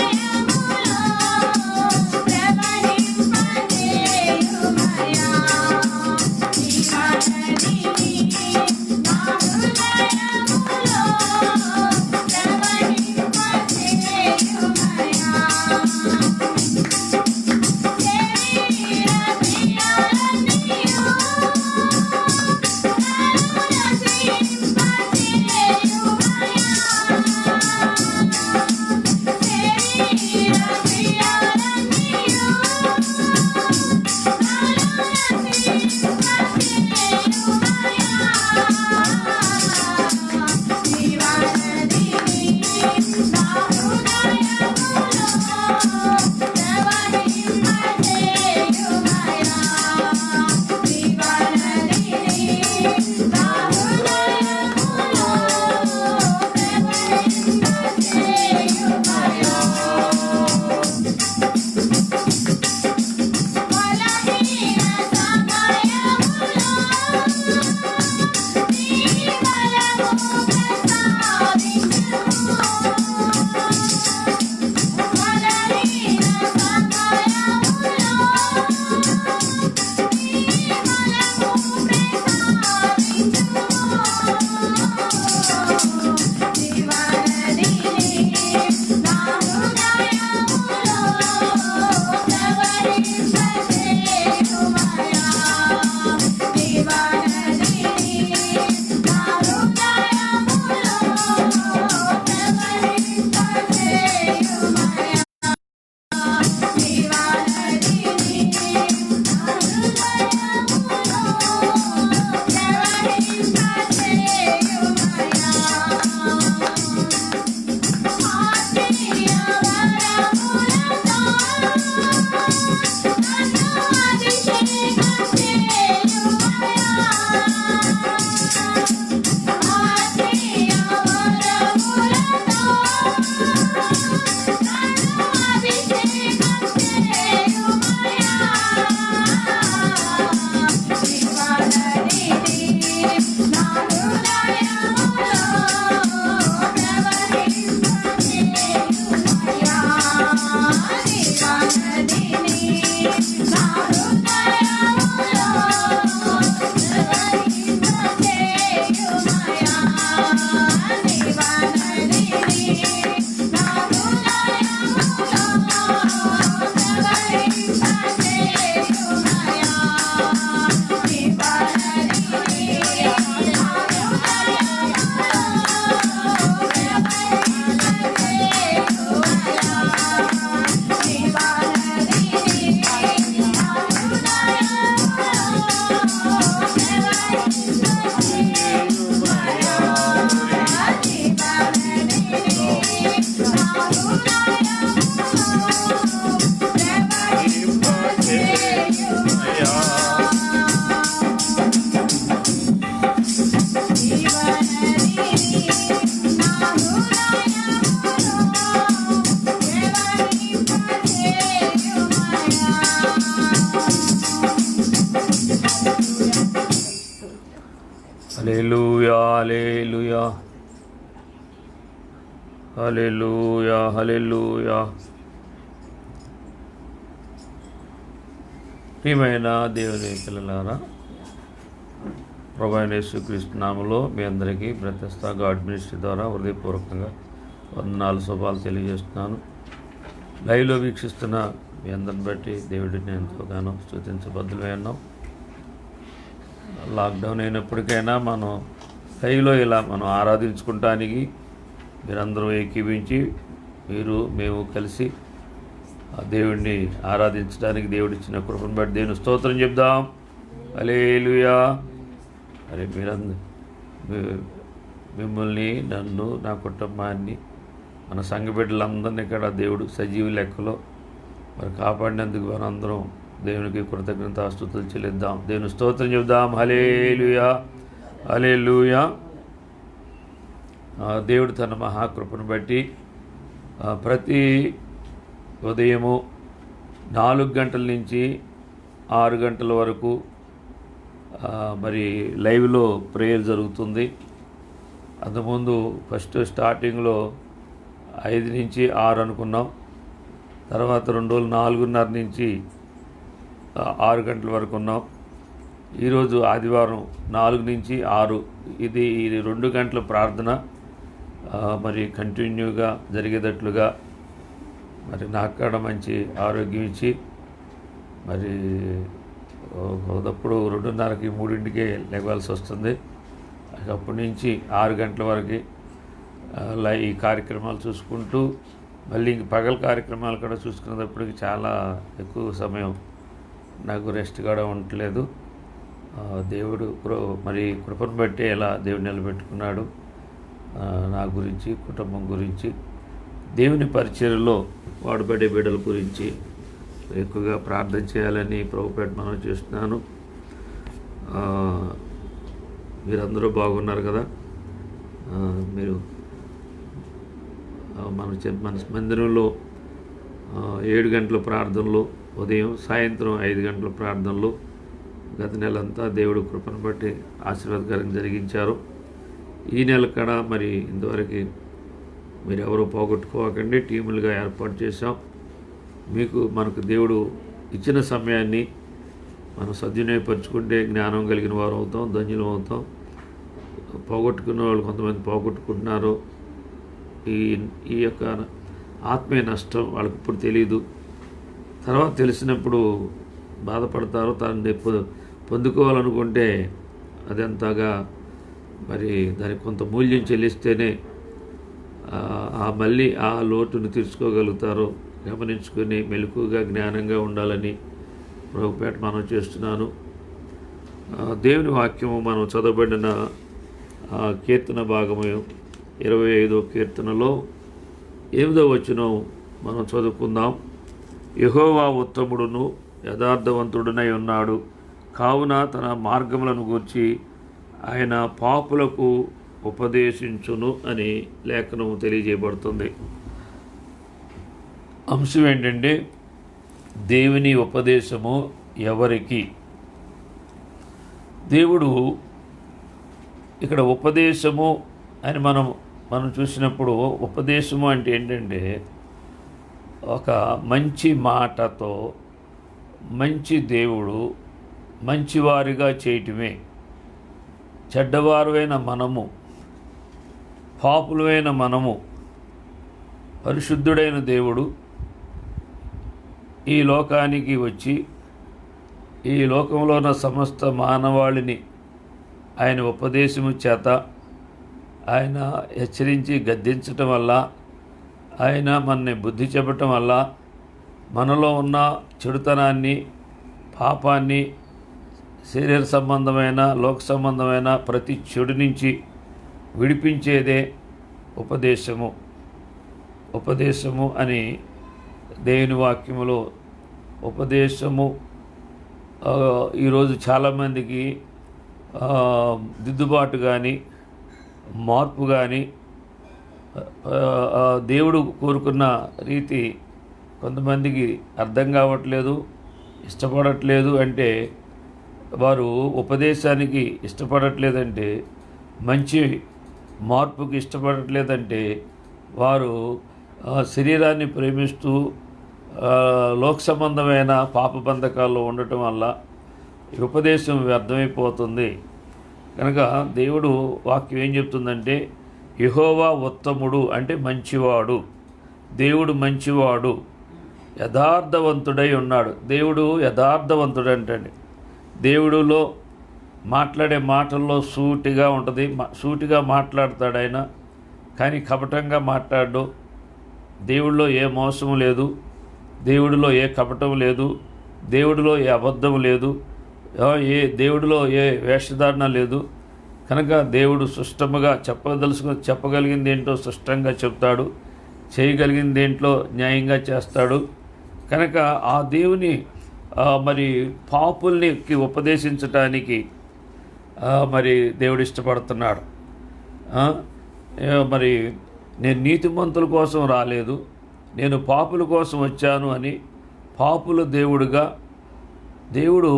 హల్లెలూయా హల్లెలూయా హల్లెలూయా హల్లెలూయా. ప్రియమైన దేవుని పిల్లలారా, ప్రభువైన యేసుక్రీస్తు నామములో మీ అందరికీ బ్రతస్తా గాడ్ మినిస్ట్రీ ద్వారా హృదయపూర్వకంగా వందనాలు శుభాలు తెలియజేస్తున్నాను. లైవ్లో వీక్షిస్తున్న మీ అందరిని బట్టి దేవుడిని ఎంతోగానో స్తుతించబద్దులై ఉన్నాం. లాక్డౌన్ అయినప్పటికైనా మనం లైవ్లో ఇలా మనం ఆరాధించుకుంటానికి మీరందరూ ఏకీభించి మేము కలిసి ఆ దేవుడిని ఆరాధించడానికి దేవుడిచ్చిన కృపను బట్టి దేవుని స్తోత్రం చెప్దాం. హల్లెలూయా. మరి మిమ్మల్ని, నన్ను, నా కుటుంబాన్ని, మన సంఘ బిడ్డలందరినీ ఇక్కడ దేవుడు సజీవ లెక్కలో మరి కాపాడినందుకు మనందరం దేవునికి కృతజ్ఞతాస్తుతులు చెల్లిద్దాం. దేవుని స్తోత్రం చెబుదాం. హల్లెలూయా హల్లెలూయా. దేవుడు తన మహాకృపను బట్టి ప్రతి ఉదయము 4 గంటల నుంచి 6 గంటల వరకు మరి లైవ్లో ప్రేయర్ జరుగుతుంది. అంతకుముందు ఫస్ట్ స్టార్టింగ్లో 5 నుంచి 6 అనుకున్నాం. తర్వాత 2 రోజులు 4:30 నుంచి 6 గంటల వరకు ఉన్నాం. ఈరోజు ఆదివారం 4 నుంచి 6 ఇది 2 గంటల ప్రార్థన మరి కంటిన్యూగా జరిగేటట్లుగా మరి నాకు కూడా మంచి ఆరోగ్యం ఇచ్చి మరి ఒకప్పుడు 2:30కి 3ంటికే లేవాల్సి వస్తుంది. అప్పటి నుంచి 6 గంటల వరకు ఈ కార్యక్రమాలు చూసుకుంటూ మళ్ళీ ఇంక పగల కార్యక్రమాలు కూడా చూసుకునేటప్పటికి చాలా ఎక్కువ సమయం నాకు రెస్ట్ కూడా ఉండట్లేదు. దేవుడు మరి కృపను బట్టి ఎలా దేవుడు నిలబెట్టుకున్నాడు నా గురించి, కుటుంబం గురించి, దేవుని పరిచర్యలో వాడబడే బిడ్డల గురించి ఎక్కువగా ప్రార్థన చేయాలని ప్రభుపేట మనం చేస్తున్నాను. మీరందరూ బాగున్నారు కదా. మీరు మన మందిరంలో 7 గంటల ప్రార్థనలు, ఉదయం సాయంత్రం 5 గంటల ప్రార్థనలు గత నెలంతా దేవుడు కృపను బట్టి ఆశీర్వాదకరంగా జరిగించారు. ఈ నెల కూడా మరి ఇంతవరకు మీరు ఎవరో పోగొట్టుకోకండి, టీములుగా ఏర్పాటు చేశాం. మనకు దేవుడు ఇచ్చిన సమయాన్ని మనం సద్వినియోగపరుచుకుంటే జ్ఞానం కలిగిన వారు అవుతాం, ధన్యులు అవుతాం. పోగొట్టుకున్న వాళ్ళు కొంతమంది పోగొట్టుకుంటున్నారు. ఈ యొక్క ఆత్మీయ నష్టం వాళ్ళకి ఇప్పుడు తెలియదు, తర్వాత తెలిసినప్పుడు బాధపడతారు. తనని పొందుకోవాలనుకుంటే అదంతగా మరి దానికి కొంత మూల్యం చెల్లిస్తేనే మళ్ళీ ఆ లోటును తీర్చుకోగలుగుతారు. గమనించుకొని మెలకుగా జ్ఞానంగా ఉండాలని ప్రభుపేట మనం చేస్తున్నాను. దేవుని వాక్యము మనం చదవబడిన కీర్తన భాగము 25వ కీర్తనలో 8వ వచనం మనం చదువుకుందాం. యెహోవా ఉత్తముడును యథార్థవంతుడునై ఉన్నాడు, కావున తన మార్గములను గూర్చి ఆయన పాపులకు ఉపదేశించును అని లేఖనం తెలియజేయబడుతుంది. అంశం ఏంటంటే దేవుని ఉపదేశము ఎవరికి? దేవుడు ఇక్కడ ఉపదేశము అని మనం చూసినప్పుడు ఉపదేశము అంటే ఏంటంటే ఒక మంచి మాటతో మంచి దేవుడు మంచివారిగా చేయటమే. చెడ్డవారువైన మనము, పాపులైన మనము, పరిశుద్ధుడైన దేవుడు ఈ లోకానికి వచ్చి ఈ లోకంలో ఉన్న సమస్త మానవాళిని ఆయన ఉపదేశము చేత ఆయన హెచ్చరించి గద్దించటం వల్ల, ఆయన మనని బుద్ధి చెప్పటం వల్ల మనలో ఉన్న చెడుతనాన్ని, పాపాన్ని, శరీర సంబంధమైన లోక సంబంధమైన ప్రతి చెడు నుంచి విడిపించేదే ఉపదేశము. ఉపదేశము అని దేవుని వాక్యములో ఉపదేశము ఈరోజు చాలామందికి దిద్దుబాటు కానీ మార్పు కానీ దేవుడు కోరుకున్న రీతి కొంతమందికి అర్థం కావట్లేదు, ఇష్టపడట్లేదు. అంటే వారు ఉపదేశానికి ఇష్టపడట్లేదంటే, మంచి మార్పుకి ఇష్టపడట్లేదంటే, వారు శరీరాన్ని ప్రేమిస్తూ లోక సంబంధమైన పాపబంధకాల్లో ఉండటం వల్ల ఈ ఉపదేశం వ్యర్థమైపోతుంది. కనుక దేవుడు వాక్యం ఏం చెప్తుందంటే, యెహోవా ఉత్తముడు అంటే మంచివాడు, దేవుడు మంచివాడు, యథార్థవంతుడై ఉన్నాడు. దేవుడు యథార్థవంతుడు అంటండి. దేవుడిలో మాట్లాడే మాటల్లో సూటిగా ఉంటుంది, సూటిగా మాట్లాడతాడు ఆయన, కానీ కపటంగా మాట్లాడు. దేవుడిలో ఏ మోసం లేదు, దేవుడిలో ఏ కపటం లేదు, దేవుడిలో ఏ అబద్ధం లేదు, దేవుడిలో ఏ వేషధారణ లేదు. కనుక దేవుడు సుష్టముగా చెప్పగలిగింది ఏంటో సుష్టంగా చెప్తాడు, చేయగలిగింది ఏంట్లో న్యాయంగా చేస్తాడు. కనుక ఆ దేవుని మరి పాపుల్నికి ఉపదేశించటానికి మరి దేవుడు ఇష్టపడుతున్నాడు. మరి నేను నీతిమంతుల కోసం రాలేదు, నేను పాపుల కోసం వచ్చాను అని పాపుల దేవుడుగా దేవుడు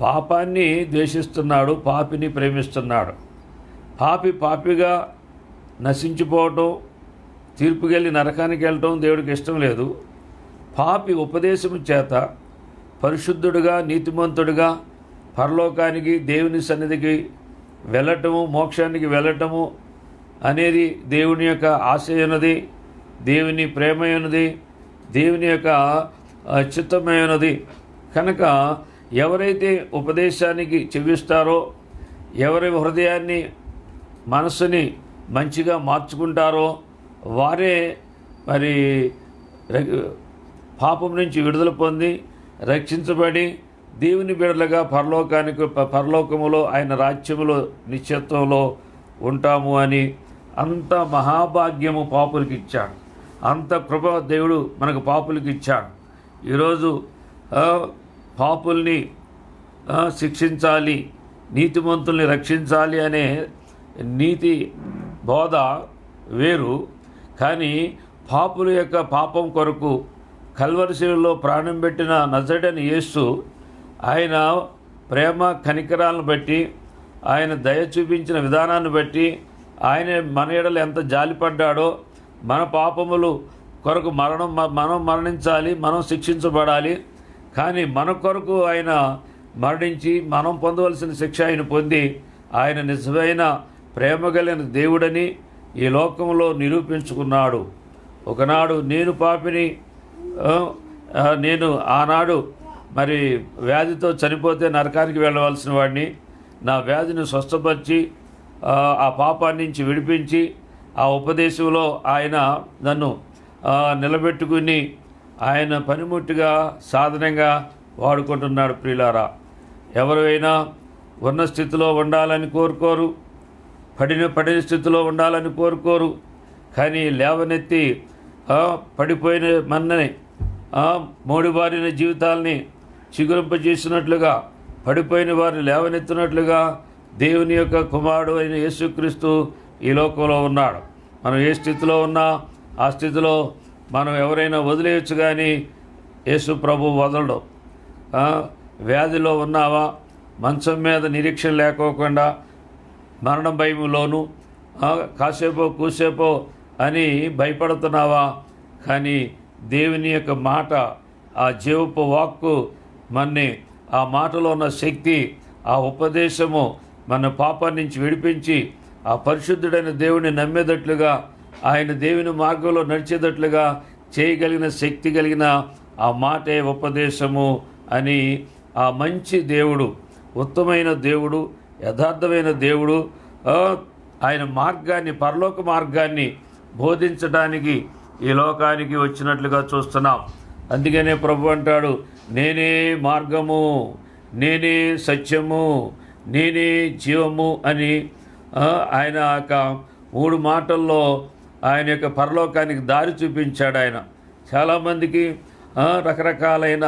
పాపాన్ని ద్వేషిస్తున్నాడు, పాపిని ప్రేమిస్తున్నాడు. పాపిగా నశించిపోవటం, తీర్పుకెళ్ళి నరకానికి వెళ్ళటం దేవుడికి ఇష్టం లేదు. పాపి ఉపదేశం చేత పరిశుద్ధుడుగా నీతిమంతుడుగా పరలోకానికి దేవుని సన్నిధికి వెళ్ళటము, మోక్షానికి వెళ్ళటము అనేది దేవుని యొక్క ఆశయమైనది, దేవుని ప్రేమైనది, దేవుని యొక్క చిత్తమైనది. కనుక ఎవరైతే ఉపదేశానికి చెవిస్తారో, ఎవరి హృదయాన్ని మనసుని మంచిగా మార్చుకుంటారో వారే మరి పాపం నుంచి విడుదల పొంది రక్షించబడి దేవుని బిడ్డలుగా పరలోకములో ఆయన రాజ్యములో నిత్యత్వంలో ఉంటాము అని అంత మహాభాగ్యము పాపులకి ఇచ్చాడు, అంత కృప దేవుడు మనకు పాపులకి ఇచ్చాడు. ఈరోజు పాపుల్ని శిక్షించాలి, నీతిమంతుల్ని రక్షించాలి అనే నీతి బోధ వేరు. కానీ పాపుల యొక్క పాపం కొరకు కల్వరి శిలువలో ప్రాణం పెట్టిన నజరేయుడైన యేసు ఆయన ప్రేమ కనికరాలను బట్టి, ఆయన దయ చూపించిన విధానాన్ని బట్టి, ఆయన మన ఎడల ఎంత జాలిపడ్డాడో, మన పాపములు కొరకు మనం మరణించాలి, మనం శిక్షించబడాలి. కానీ మన కొరకు ఆయన మరణించి మనం పొందవలసిన శిక్ష ఆయన పొంది ఆయన నిజమైన ప్రేమ కలిగిన దేవుడని ఈ లోకంలో నిరూపించుకున్నాడు. ఒకనాడు నేను పాపిని, నేను ఆనాడు మరి వ్యాధితో చనిపోతే నరకానికి వెళ్ళవలసిన వాడిని, నా వ్యాధిని స్వస్థపరిచి ఆ పాపాన్ని నుంచి విడిపించి ఆ ఉపదేశంలో ఆయన నన్ను నిలబెట్టుకుని ఆయన పనిముట్టుగా సాధనంగా వాడుకుంటున్నాడు. ప్రియులారా, ఎవరైనా ఉన్న స్థితిలో ఉండాలని కోరుకోరు, పడిన స్థితిలో ఉండాలని కోరుకోరు. కానీ లేవనెత్తి పడిపోయిన మన్నని మోడిబారిన జీవితాల్ని చిగురింపజేసినట్లుగా, పడిపోయిన వారిని లేవనెత్తినట్లుగా దేవుని యొక్క కుమారుడు అయిన యేసుక్రీస్తు ఈ లోకంలో ఉన్నాడు. మనం ఏ స్థితిలో ఉన్నా ఆ స్థితిలో మనం ఎవరైనా వదిలేయచ్చు, కానీ యేసు ప్రభు వదలడు. వ్యాధిలో ఉన్నావా, మంచం మీద నిరీక్షణ లేకోకుండా మరణం భయంలోనూ కాసేపో కూసేపో అని భయపడుతున్నావా, కానీ దేవుని యొక్క మాట, ఆ జీవపు వాక్కు మన్ని, ఆ మాటలో ఉన్న శక్తి, ఆ ఉపదేశము మన పాపాన్ని నుంచి విడిపించి ఆ పరిశుద్ధుడైన దేవుని నమ్మేటట్లుగా, ఆయన దేవుని మార్గంలో నడిచేటట్లుగా చేయగలిగిన శక్తి కలిగిన ఆ మాటే ఉపదేశము అని ఆ మంచి దేవుడు, ఉత్తమైన దేవుడు, యథార్థమైన దేవుడు ఆయన మార్గాన్ని, పరలోక మార్గాన్ని బోధించడానికి ఈ లోకానికి వచ్చినట్లుగా చూస్తున్నాం. అందుకనే ప్రభు అంటాడు, నేనే మార్గము, నేనే సత్యము, నేనే జీవము అని ఆయన యొక్క 3 మాటల్లో ఆయన యొక్క పరలోకానికి దారి చూపించాడు. ఆయన చాలామందికి రకరకాలైన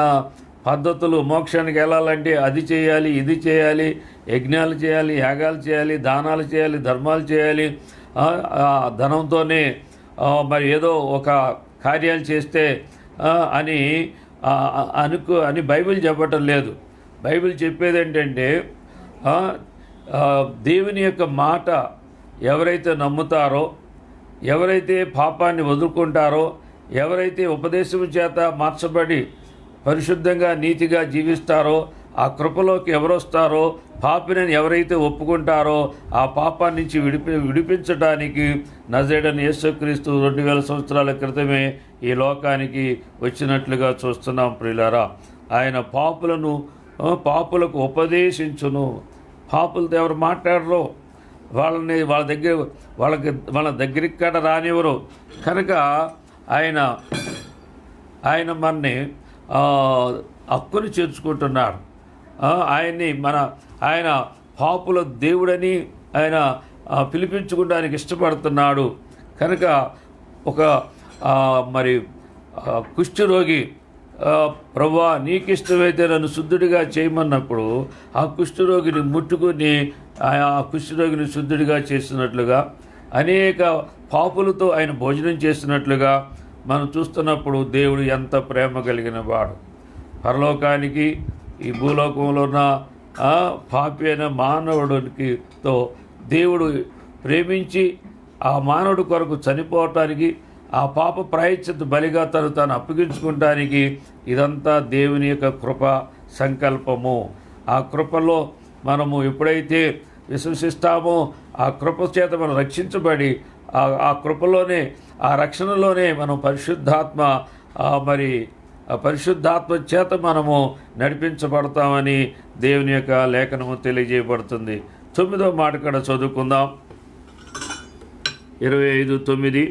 పద్ధతులు, మోక్షానికి వెళ్ళాలంటే అది చేయాలి, ఇది చేయాలి, యజ్ఞాలు చేయాలి, యాగాలు చేయాలి, దానాలు చేయాలి, ధర్మాలు చేయాలి, ధనంతోనే మరి ఏదో ఒక కార్యాలు చేస్తే అని బైబిల్ చెప్పటం లేదు. బైబిల్ చెప్పేది ఏంటంటే దేవుని యొక్క మాట ఎవరైతే నమ్ముతారో, ఎవరైతే పాపాన్ని వదులుకుంటారో, ఎవరైతే ఉపదేశం చేత మార్చబడి పరిశుద్ధంగా నీతిగా జీవిస్తారో, ఆ కృపలోకి ఎవరొస్తారో, పాపిని ఎవరైతే ఒప్పుకుంటారో ఆ పాపాన్ని నుంచి విడిపించడానికి నజరేయుడైన యేసుక్రీస్తు 2000 సంవత్సరాల క్రితమే ఈ లోకానికి వచ్చినట్లుగా చూస్తున్నాం ప్రియులారా. ఆయన పాపులకు ఉపదేశించును. పాపులతో ఎవరు మాట్లాడరో, వాళ్ళ దగ్గరికి కాడ రానివ్వరు. కనుక ఆయన మనని హక్కుని చేర్చుకుంటున్నాడు. ఆయన పాపుల దేవుడని ఆయన పిలిపించుకోవడానికి ఇష్టపడుతున్నాడు. కనుక ఒక కుష్ఠరోగి, ప్రభువా నీకిష్టమైతే నన్ను శుద్ధుడిగా చేయమన్నప్పుడు ఆ కుష్ఠరోగిని ముట్టుకుని ఆ కుష్ఠరోగిని శుద్ధుడిగా చేసినట్లుగా, అనేక పాపులతో ఆయన భోజనం చేసినట్లుగా మనం చూస్తున్నప్పుడు దేవుడు ఎంత ప్రేమ కలిగిన వాడు. పరలోకానికి ఈ భూలోకంలో ఉన్న పాపి అయిన మానవుడితో దేవుడు ప్రేమించి ఆ మానవుడి కొరకు చనిపోవటానికి, ఆ పాప ప్రాయశ్చిత్త బలిగా తాను అప్పగించుకోవటానికి ఇదంతా దేవుని యొక్క కృప సంకల్పము. ఆ కృపలో మనము ఎప్పుడైతే విశ్వసిస్తామో ఆ కృప చేత మనం రక్షించబడి ఆ కృపలోనే, ఆ రక్షణలోనే మనం పరిశుద్ధాత్మ చేత మనము నడిపించబడతామని దేవుని యొక్క లేఖనము తెలియజేయబడుతుంది. 9వ మాట కూడా చదువుకుందాం. 25:9.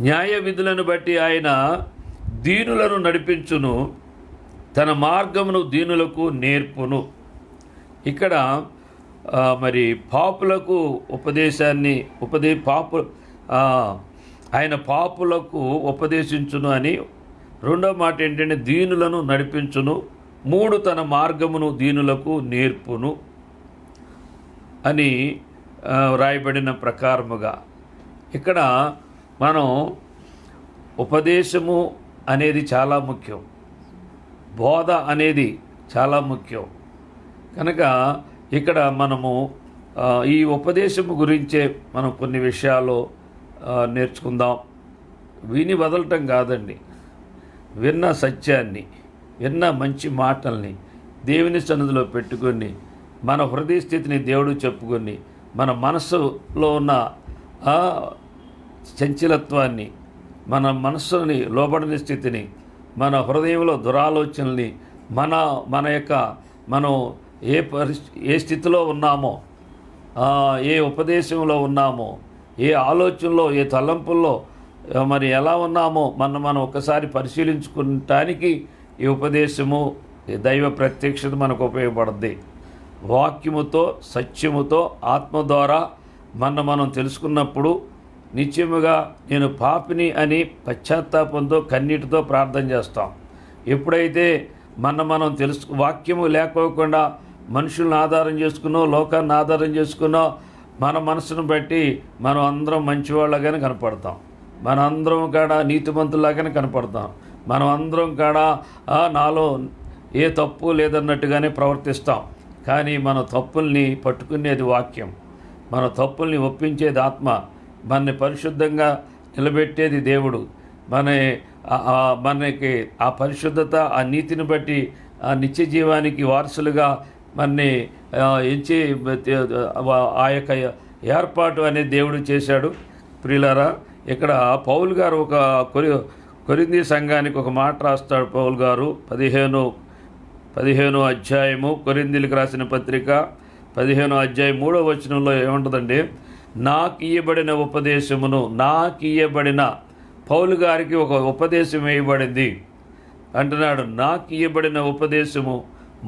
న్యాయ విధులను బట్టి ఆయన దీనులను నడిపించును, తన మార్గమును దీనులకు నేర్పును. ఇక్కడ పాపులకు ఉపదేశాన్ని ఆయన పాపులకు ఉపదేశించును అని. రెండో మాట ఏంటంటే దీనులను నడిపించును. 3 తన మార్గమును దీనులకు నేర్పును అని రాయబడిన ప్రకారముగా ఇక్కడ మనం ఉపదేశము అనేది చాలా ముఖ్యం, బోధ అనేది చాలా ముఖ్యం. కనుక ఇక్కడ మనము ఈ ఉపదేశము గురించే మనం కొన్ని విషయాలు నేర్చుకుందాం. విని వదలటం కాదండి, విన్న సత్యాన్ని, విన్న మంచి మాటల్ని దేవుని సన్నిధిలో పెట్టుకొని మన హృదయ స్థితిని దేవుడు చెప్పుకొని మన మనస్సులో ఉన్న చంచలత్వాన్ని, మన మనస్సుని లోబడని స్థితిని, మన హృదయంలో దురాలోచనల్ని, మనం ఏ స్థితిలో ఉన్నామో, ఏ ఉపదేశంలో ఉన్నామో, ఏ ఆలోచనలో, ఏ తలంపుల్లో ఎలా ఉన్నామో మనం ఒకసారి పరిశీలించుకోవటానికి ఈ ఉపదేశము, దైవ ప్రత్యక్షత మనకు ఉపయోగపడుద్ది. వాక్యముతో, సత్యముతో, ఆత్మ ద్వారా మనం తెలుసుకున్నప్పుడు నిత్యముగా నేను పాపిని అని పశ్చాత్తాపంతో కన్నీటితో ప్రార్థన చేస్తాం. ఎప్పుడైతే మనం వాక్యము లేకోకుండా మనుషులను ఆధారం చేసుకున్నో, లోకాన్ని ఆధారం చేసుకున్నో, మన మనసును బట్టి మనం అందరం మంచివాళ్ళగానే కనపడతాం, మన అందరం కాడ నీతిమంతులాగానే కనపడతాం, మనం అందరం కాడ నాలో ఏ తప్పు లేదన్నట్టుగానే ప్రవర్తిస్తాం. కానీ మన తప్పుల్ని పట్టుకునేది వాక్యం, మన తప్పుల్ని ఒప్పించేది ఆత్మ, మనని పరిశుద్ధంగా నిలబెట్టేది దేవుడు. మనకి ఆ పరిశుద్ధత, ఆ నీతిని బట్టి ఆ నిత్య జీవానికి వారసులుగా మనని ఎంచి ఆ యొక్క ఏర్పాటు అనేది దేవుడు చేశాడు. ప్రియులారా, ఇక్కడ పౌలు గారు ఒక కొరింథీ సంఘానికి ఒక మాట రాస్తాడు. పౌలు గారు 15వ అధ్యాయము, కొరింథీలకు రాసిన పత్రిక 15వ అధ్యాయం 3వ వచనంలో ఏముంటుందండి? నాకియ్యబడిన పౌలు గారికి ఒక ఉపదేశం వేయబడింది అంటున్నాడు. నాకు ఇయ్యబడిన ఉపదేశము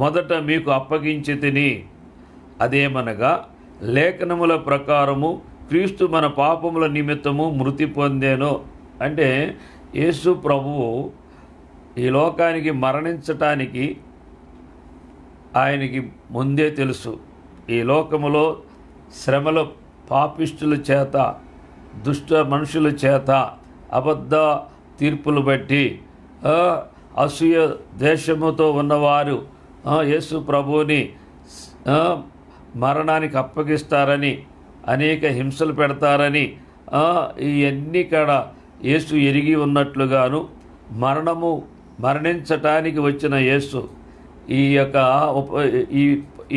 మొదట మీకు అప్పగించి తిని, అదేమనగా లేఖనముల ప్రకారము క్రీస్తు మన పాపముల నిమిత్తము మృతి పొందేను. అంటే యేసు ప్రభువు ఈ లోకానికి మరణించటానికి ఆయనకి ముందే తెలుసు. ఈ లోకములో శ్రమల పాపిష్టుల చేత, దుష్ట మనుషుల చేత అబద్ధ తీర్పులు బట్టి అసూయ ద్వేషముతో ఉన్నవారు యేసు ప్రభువుని మరణానికి అప్పగిస్తారని, అనేక హింసలు పెడతారని ఇవన్నీ కూడా యేసు ఎరిగి ఉన్నట్లుగాను, మరణించటానికి వచ్చిన యేసు ఈ యొక్క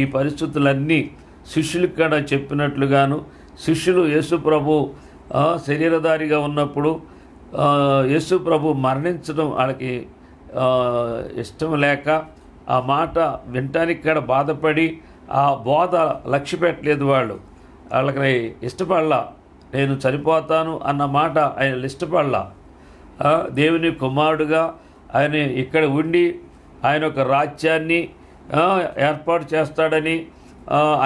ఈ పరిస్థితులన్నీ శిష్యులకు కూడా చెప్పినట్లుగాను, శిష్యులు యేసు ప్రభు శరీరధారిగా ఉన్నప్పుడు యేసు ప్రభు మరణించడం వాళ్ళకి ఇష్టం లేక ఆ మాట వినటానికి కూడా బాధపడి ఆ బోధ లక్ష్య పెట్టలేదు. వాళ్ళకి ఇష్టపడలా. నేను చనిపోతాను అన్న మాట ఆయన ఇష్టపడలా. దేవుని కుమారుడుగా ఆయన ఇక్కడ ఉండి ఆయన ఒక రాజ్యాన్ని ఏర్పాటు చేస్తాడని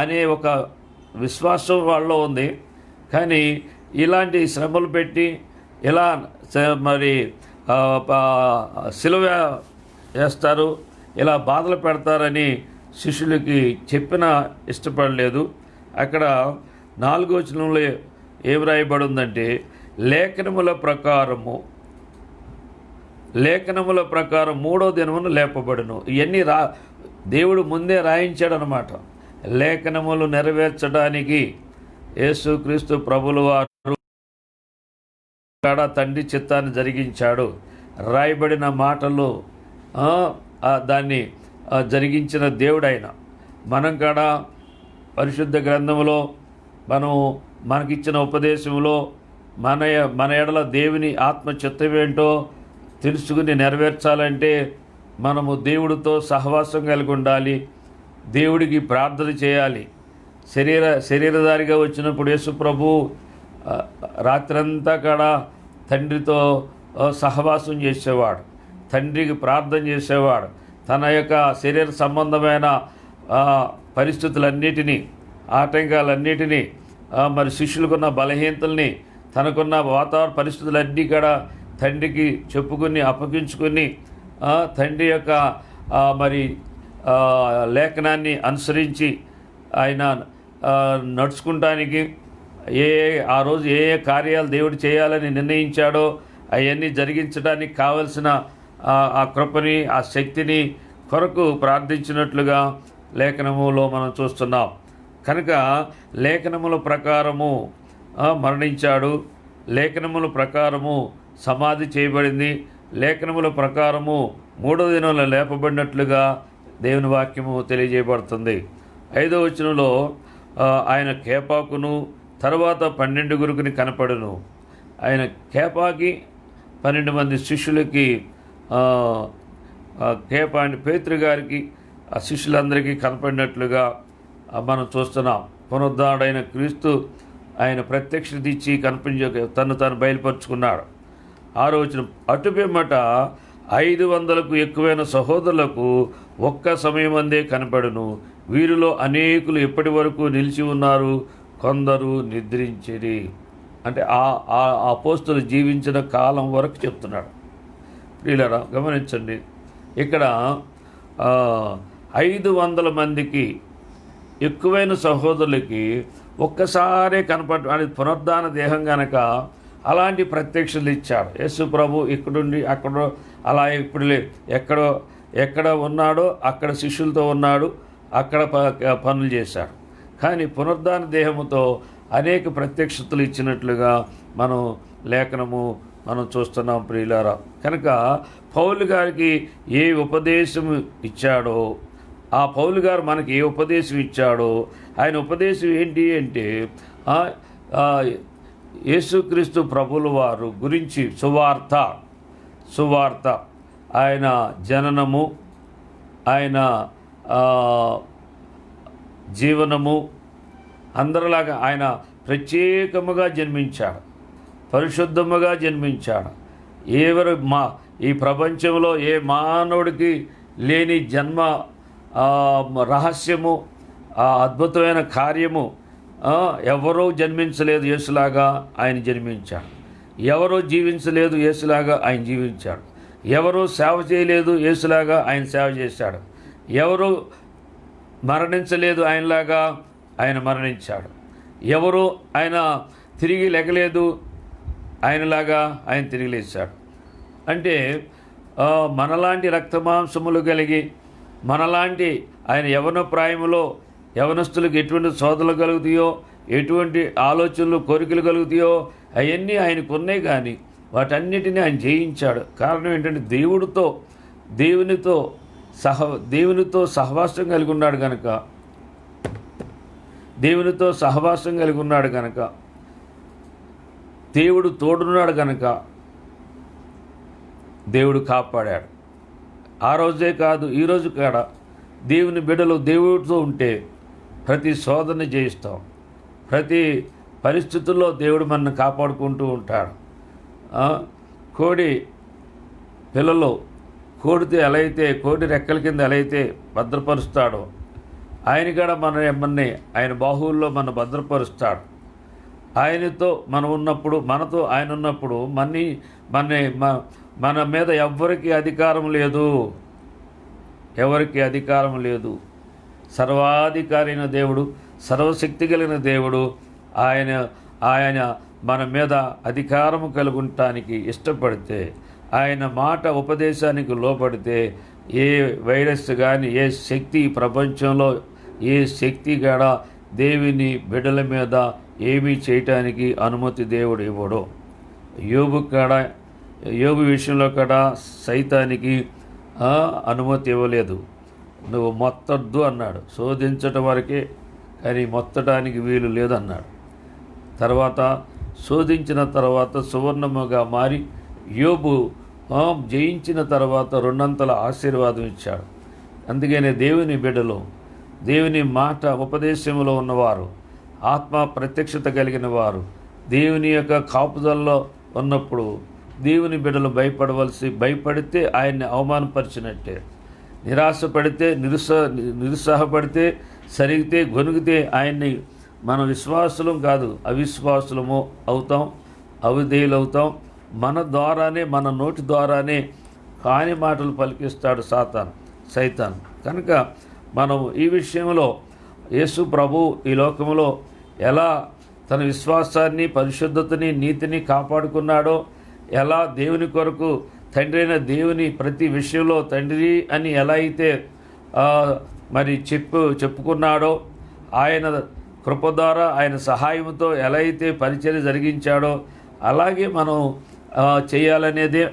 అనే ఒక విశ్వాసం వాళ్ళలో ఉంది. కానీ ఇలాంటి శ్రమలు పెట్టి ఇలా మరి సిలువ వేస్తారు, ఇలా బాధలు పెడతారని శిష్యులకి చెప్పినా ఇష్టపడలేదు. అక్కడ 4వ వచనంలో ఏం రాయబడి ఉందంటే, లేఖనముల ప్రకారం 3వ దినమున లేపబడును. ఇవన్నీ దేవుడు ముందే రాయించాడనమాట. లేఖనములు నెరవేర్చడానికి యేసుక్రీస్తు ప్రభుల వారు తండ్రి చిత్తాన్ని జరిగించాడు. రాయబడిన మాటలు దాన్ని జరిగించిన దేవుడైన. మనం కూడా పరిశుద్ధ గ్రంథంలో మనకిచ్చిన ఉపదేశంలో మన ఎడల దేవుని ఆత్మ చిత్తమేంటో తెలుసుకుని నెరవేర్చాలంటే మనము దేవుడితో సహవాసం కలిగి ఉండాలి, దేవుడికి ప్రార్థన చేయాలి. శరీరధారిగా వచ్చినప్పుడు యేసు ప్రభు రాత్రంతా కూడా తండ్రితో సహవాసం చేసేవాడు, తండ్రికి ప్రార్థన చేసేవాడు. తన యొక్క శరీర సంబంధమైన పరిస్థితులన్నిటినీ, ఆటంకాలన్నిటినీ, మరి శిష్యులకున్న బలహీనతల్ని, తనకున్న వాతావరణ పరిస్థితులన్నీ కూడా తండ్రికి చెప్పుకుని అప్పగించుకుని తండ్రి యొక్క మరి లేఖనాన్ని అనుసరించి ఆయన నడుచుకుంటానికి ఆ రోజు ఏ కార్యాలు దేవుడు చేయాలని నిర్ణయించాడో అవన్నీ జరిగించడానికి కావలసిన ఆ కృపని, ఆ శక్తిని కొరకు ప్రార్థించినట్లుగా లేఖనములో మనం చూస్తున్నాం. కనుక లేఖనముల ప్రకారము మరణించాడు, లేఖనముల ప్రకారము సమాధి చేయబడింది, లేఖనముల ప్రకారము 3వ దినంలో లేపబడినట్లుగా దేవుని వాక్యము తెలియజేయబడుతుంది. 5వ వచనంలో ఆయన కేపాకును తర్వాత 12 కనపడును. ఆయన కేపాకి 12 మంది శిష్యులకి కేపా అని పేతురు గారికి ఆ శిష్యులందరికీ కనపడినట్లుగా మనం చూస్తున్నాం. పునరుద్ధరణుడైన క్రీస్తు ఆయన ప్రత్యక్షత ఇచ్చి తను బయలుపరుచుకున్నాడు. 6వ వచనం, అటు పిమ్మట 500కు ఎక్కువైన సహోదరులకు ఒక్క సమయమందే కనపడును. వీరిలో అనేకులు ఇప్పటి వరకు నిలిచి ఉన్నారు, కొందరు నిద్రించిరి. అంటే ఆ అపోస్తులు జీవించిన కాలం వరకు చెప్తున్నాడు. ప్రియులారా గమనించండి, ఇక్కడ 500 మందికి ఎక్కువైన సహోదరులకి ఒక్కసారే అది పునరుద్ధాన దేహం కనుక అలాంటి ప్రత్యక్షలు ఇచ్చాడు. యేసు ప్రభు ఇక్కడుండి అక్కడ అలా ఇప్పుడు ఎక్కడ ఉన్నాడో అక్కడ శిష్యులతో ఉన్నాడు, అక్కడ పనులు చేశాడు. కానీ పునరుద్ధాన దేహముతో అనేక ప్రత్యక్షతలు ఇచ్చినట్లుగా లేఖనము మనం చూస్తున్నాం ప్రియులారా. కనుక పౌలు గారికి ఏ ఉపదేశం ఇచ్చాడో, ఆ పౌలు గారు మనకి ఏ ఉపదేశం ఇచ్చాడో, ఆయన ఉపదేశం ఏంటి అంటే యేసుక్రీస్తు ప్రభుల వారు గురించి సువార్త, ఆయన జననము, ఆయన జీవనము, అందరిలాగా ఆయన ప్రత్యేకముగా జన్మించాడు, పరిశుద్ధముగా జన్మించాడు. ఈ ప్రపంచంలో ఏ మానవుడికి లేని జన్మ రహస్యము, అద్భుతమైన కార్యము ఎవరూ జన్మించలేదు యేసులాగా ఆయన జన్మించాడు. ఎవరూ జీవించలేదు యేసులాగా ఆయన జీవించాడు. ఎవరూ సేవ చేయలేదు యేసులాగా ఆయన సేవ చేశాడు. ఎవరు మరణించలేదు ఆయనలాగా ఆయన మరణించాడు. ఎవరు ఆయన తిరిగి లెగలేదు ఆయనలాగా ఆయన తిరిగి లేచాడు. అంటే మనలాంటి రక్తమాంసములు కలిగి మనలాంటి ఆయన యవన ప్రాయములో యవనస్తులకు ఎటువంటి శోధనలు కలుగుతాయో, ఎటువంటి ఆలోచనలు కోరికలు కలుగుతాయో అవన్నీ ఆయనకు ఉన్నాయి. కానీ వాటన్నిటినీ ఆయన జయించాడు. కారణం ఏంటంటే దేవునితో సహవాసం కలిగి ఉన్నాడు కనుక, దేవునితో సహవాసం కలిగి ఉన్నాడు కనుక, దేవుడు తోడున్నాడు కనుక దేవుడు కాపాడాడు. ఆ రోజే కాదు, ఈరోజు కాడ దేవుని బిడ్డలు దేవుడితో ఉంటే ప్రతి శోధన జయిస్తాం. ప్రతి పరిస్థితుల్లో దేవుడు మనల్ని కాపాడుకుంటూ ఉంటాడు. కోడి పిల్లలు కోడితే ఎలా అయితే, కోడి రెక్కల కింద ఎలా అయితే భద్రపరుస్తాడో ఆయన కూడా మనని ఆయన బాహువుల్లో మన భద్రపరుస్తాడు. ఆయనతో మనం ఉన్నప్పుడు, మనతో ఆయన ఉన్నప్పుడు మన మీద ఎవరికి అధికారం లేదు, ఎవరికి అధికారం లేదు. సర్వాధికారి అయిన దేవుడు, సర్వశక్తి కలిగిన దేవుడు ఆయన మన మీద అధికారము కలుగుంటానికి ఇష్టపడితే, ఆయన మాట ఉపదేశానికి లోపడితే ఏ వైరస్ కానీ, ఏ శక్తి ప్రపంచంలో ఏ శక్తి కూడా దేవుని బిడ్డల మీద ఏమీ చేయటానికి అనుమతి దేవుడు ఇవ్వడు. యోబు విషయంలో కూడా సైతానికి అనుమతి ఇవ్వలేదు. నువ్వు మొత్తద్దు అన్నాడు, శోధించటం వరకే, కానీ మొత్తడానికి వీలు లేదన్నాడు. తర్వాత శోధించిన తర్వాత సువర్ణముగా మారి యోబు జయించిన తర్వాత 2 ఆశీర్వాదం ఇచ్చాడు. అందుకనే దేవుని బిడ్డలు, దేవుని మాట ఉపదేశంలో ఉన్నవారు, ఆత్మ ప్రత్యక్షత కలిగిన వారు, దేవుని యొక్క కాపుదల్లో ఉన్నప్పుడు దేవుని బిడ్డలు భయపడితే ఆయన్ని అవమానపరిచినట్టే. నిరాశపడితే, నిరుత్సాహపడితే, సరిగితే, గొనుగితే ఆయన్ని మనం విశ్వాసులం కాదు అవిశ్వాసులము అవుతాం, అవిధేయులవుతాం. మన ద్వారానే, మన నోటి ద్వారానే కాని మాటలు పలికిస్తాడు సైతాన్. కనుక మనం ఈ విషయంలో యేసు ప్రభు ఈ లోకంలో ఎలా తన విశ్వాసాన్ని, పరిశుద్ధతని, నీతిని కాపాడుకున్నాడో, ఎలా దేవుని కొరకు తండ్రి అయిన దేవుని ప్రతి విషయంలో తండ్రి అని ఎలా అయితే మరి చెప్పుకున్నాడో, ఆయన కృప ద్వారా ఆయన సహాయంతో ఎలా అయితే పరిచర్య జరిగించాడో అలాగే మనం చేయాలనేదే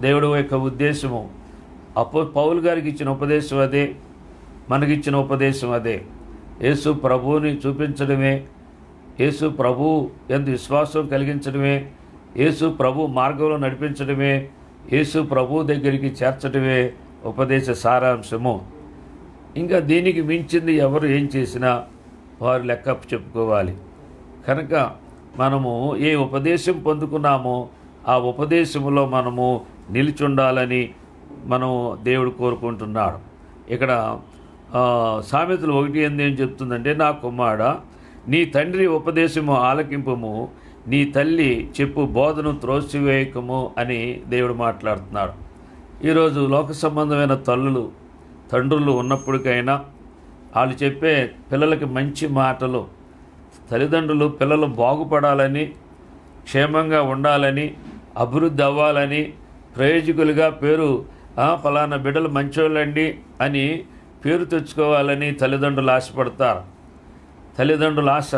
దేవుడి యొక్క ఉద్దేశము. పౌలు గారికి ఇచ్చిన ఉపదేశం అదే, మనకిచ్చిన ఉపదేశం అదే. యేసు ప్రభువుని చూపించడమే, యేసు ప్రభు ఎందు విశ్వాసం కలిగించడమే, యేసు ప్రభు మార్గంలో నడిపించడమే, యేసు ప్రభు దగ్గరికి చేర్చడమే ఉపదేశ సారాంశము. ఇంకా దీనికి మించింది ఎవరు ఏం చేసినా వారు లెక్క చెప్పుకోవాలి. కనుక మనము ఏ ఉపదేశం పొందుకున్నామో ఆ ఉపదేశంలో మనము నిలిచుండాలని దేవుడు కోరుకుంటున్నాడు. ఇక్కడ సామెతలు 1:8 ఏం చెప్తుందంటే, నా కుమారుడా నీ తండ్రి ఉపదేశము ఆలకింపుము, నీ తల్లి చెప్పు బోధను త్రోసివేయకము అని దేవుడు మాట్లాడుతున్నాడు. ఈరోజు లోక సంబంధమైన తండ్రులు ఉన్నప్పటికైనా వాళ్ళు చెప్పే పిల్లలకి మంచి మాటలు, తల్లిదండ్రులు పిల్లలు బాగుపడాలని, క్షేమంగా ఉండాలని, అభివృద్ధి అవ్వాలని, ప్రయోజకులుగా పేరు ఫలానా బిడ్డలు మంచోళ్ళండి అని పేరు తెచ్చుకోవాలని తల్లిదండ్రులు ఆశపడతారు. తల్లిదండ్రుల ఆశ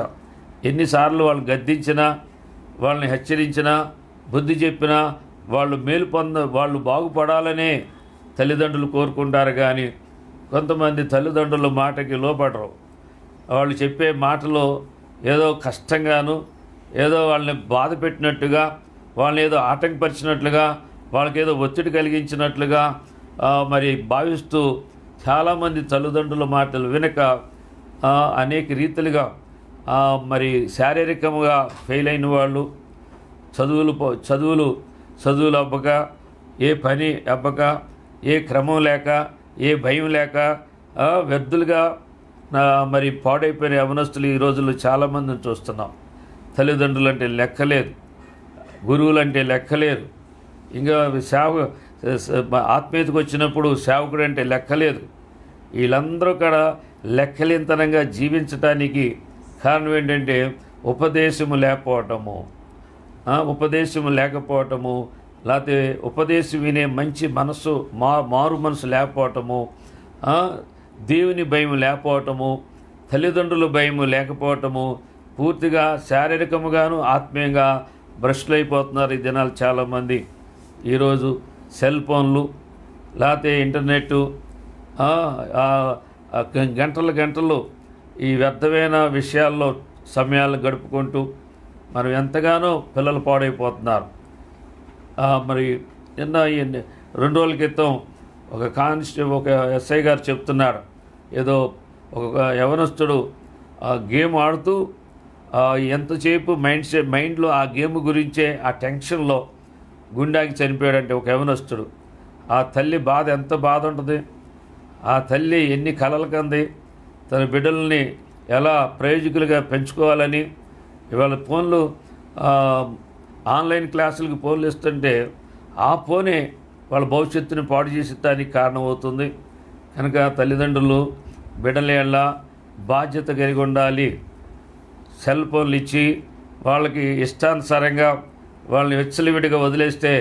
ఎన్నిసార్లు వాళ్ళు గద్దించినా, వాళ్ళని హెచ్చరించినా, బుద్ధి చెప్పినా వాళ్ళు బాగుపడాలనే తల్లిదండ్రులు కోరుకుంటారు. కానీ కొంతమంది తల్లిదండ్రుల మాటకి లోపడరు. వాళ్ళు చెప్పే మాటలో ఏదో కష్టంగాను, ఏదో వాళ్ళని బాధ పెట్టినట్టుగా, వాళ్ళని ఏదో ఆటంకపరిచినట్లుగా, వాళ్ళకేదో ఒత్తిడి కలిగించినట్లుగా మరి భావిస్తూ చాలామంది తల్లిదండ్రుల మాటలు వినక అనేక రీతిలుగా మరి శారీరకంగా ఫెయిల్ అయిన వాళ్ళు, చదువులు అబ్బక, ఏ పని అబ్బక, ఏ క్రమం లేక, ఏ భయం లేక వ్యర్థులుగా మరి పాడైపోయిన యవనస్తులు ఈ రోజుల్లో చాలామందిని చూస్తున్నాం. తల్లిదండ్రులు అంటే లెక్కలేదు, గురువులు అంటే లెక్కలేదు, ఇంకా ఆత్మీయతకు వచ్చినప్పుడు సేవకుడు అంటే లెక్కలేదు. వీళ్ళందరూ కూడా లెక్కలేనితనంగా జీవించటానికి కారణం ఏంటంటే ఉపదేశము లేకపోవటము. ఉపదేశం లేకపోవటము, లేకపోతే ఉపదేశం వినే మంచి మనస్సు మారు మనసు లేకపోవటము, దేవుని భయం లేకపోవటము, తల్లిదండ్రుల భయం లేకపోవటము, పూర్తిగా శారీరకముగాను ఆత్మీయంగా భ్రష్టులు అయిపోతున్నారు ఈ దినాలు చాలామంది. ఈరోజు సెల్ ఫోన్లు లేకపోతే ఇంటర్నెట్టు, గంటలు ఈ వ్యర్థమైన విషయాల్లో సమయాలు గడుపుకుంటూ మనం ఎంతగానో పిల్లలు పాడైపోతున్నారు. మరి నిన్న 2 రోజుల క్రితం ఒక ఎస్ఐ గారు చెప్తున్నాడు, ఏదో ఒక యవనస్తుడు గేమ్ ఆడుతూ ఎంతసేపు మైండ్లో ఆ గేమ్ గురించే ఆ టెన్షన్లో గుండాకి చనిపోయాడంటే ఒక యవనస్తుడు. ఆ తల్లి బాధ ఎంత బాధ ఉంటుంది. ఆ తల్లి ఎన్ని కలలు కంది తన బిడ్డల్ని ఎలా ప్రయోజకులుగా పెంచుకోవాలని. ఇవాళ ఫోన్లు ఆన్లైన్ క్లాసులకు ఫోన్లు ఇస్తుంటే ఆ ఫోనే వాళ్ళ భవిష్యత్తుని పాడు చేసేదానికి కారణమవుతుంది. కనుక తల్లిదండ్రులు బిడ్డల ఎలా బాధ్యత కలిగి ఉండాలి. సెల్ ఫోన్లు ఇచ్చి వాళ్ళకి ఇష్టానుసారంగా వాళ్ళని విచ్చలవిడిగా వదిలేస్తే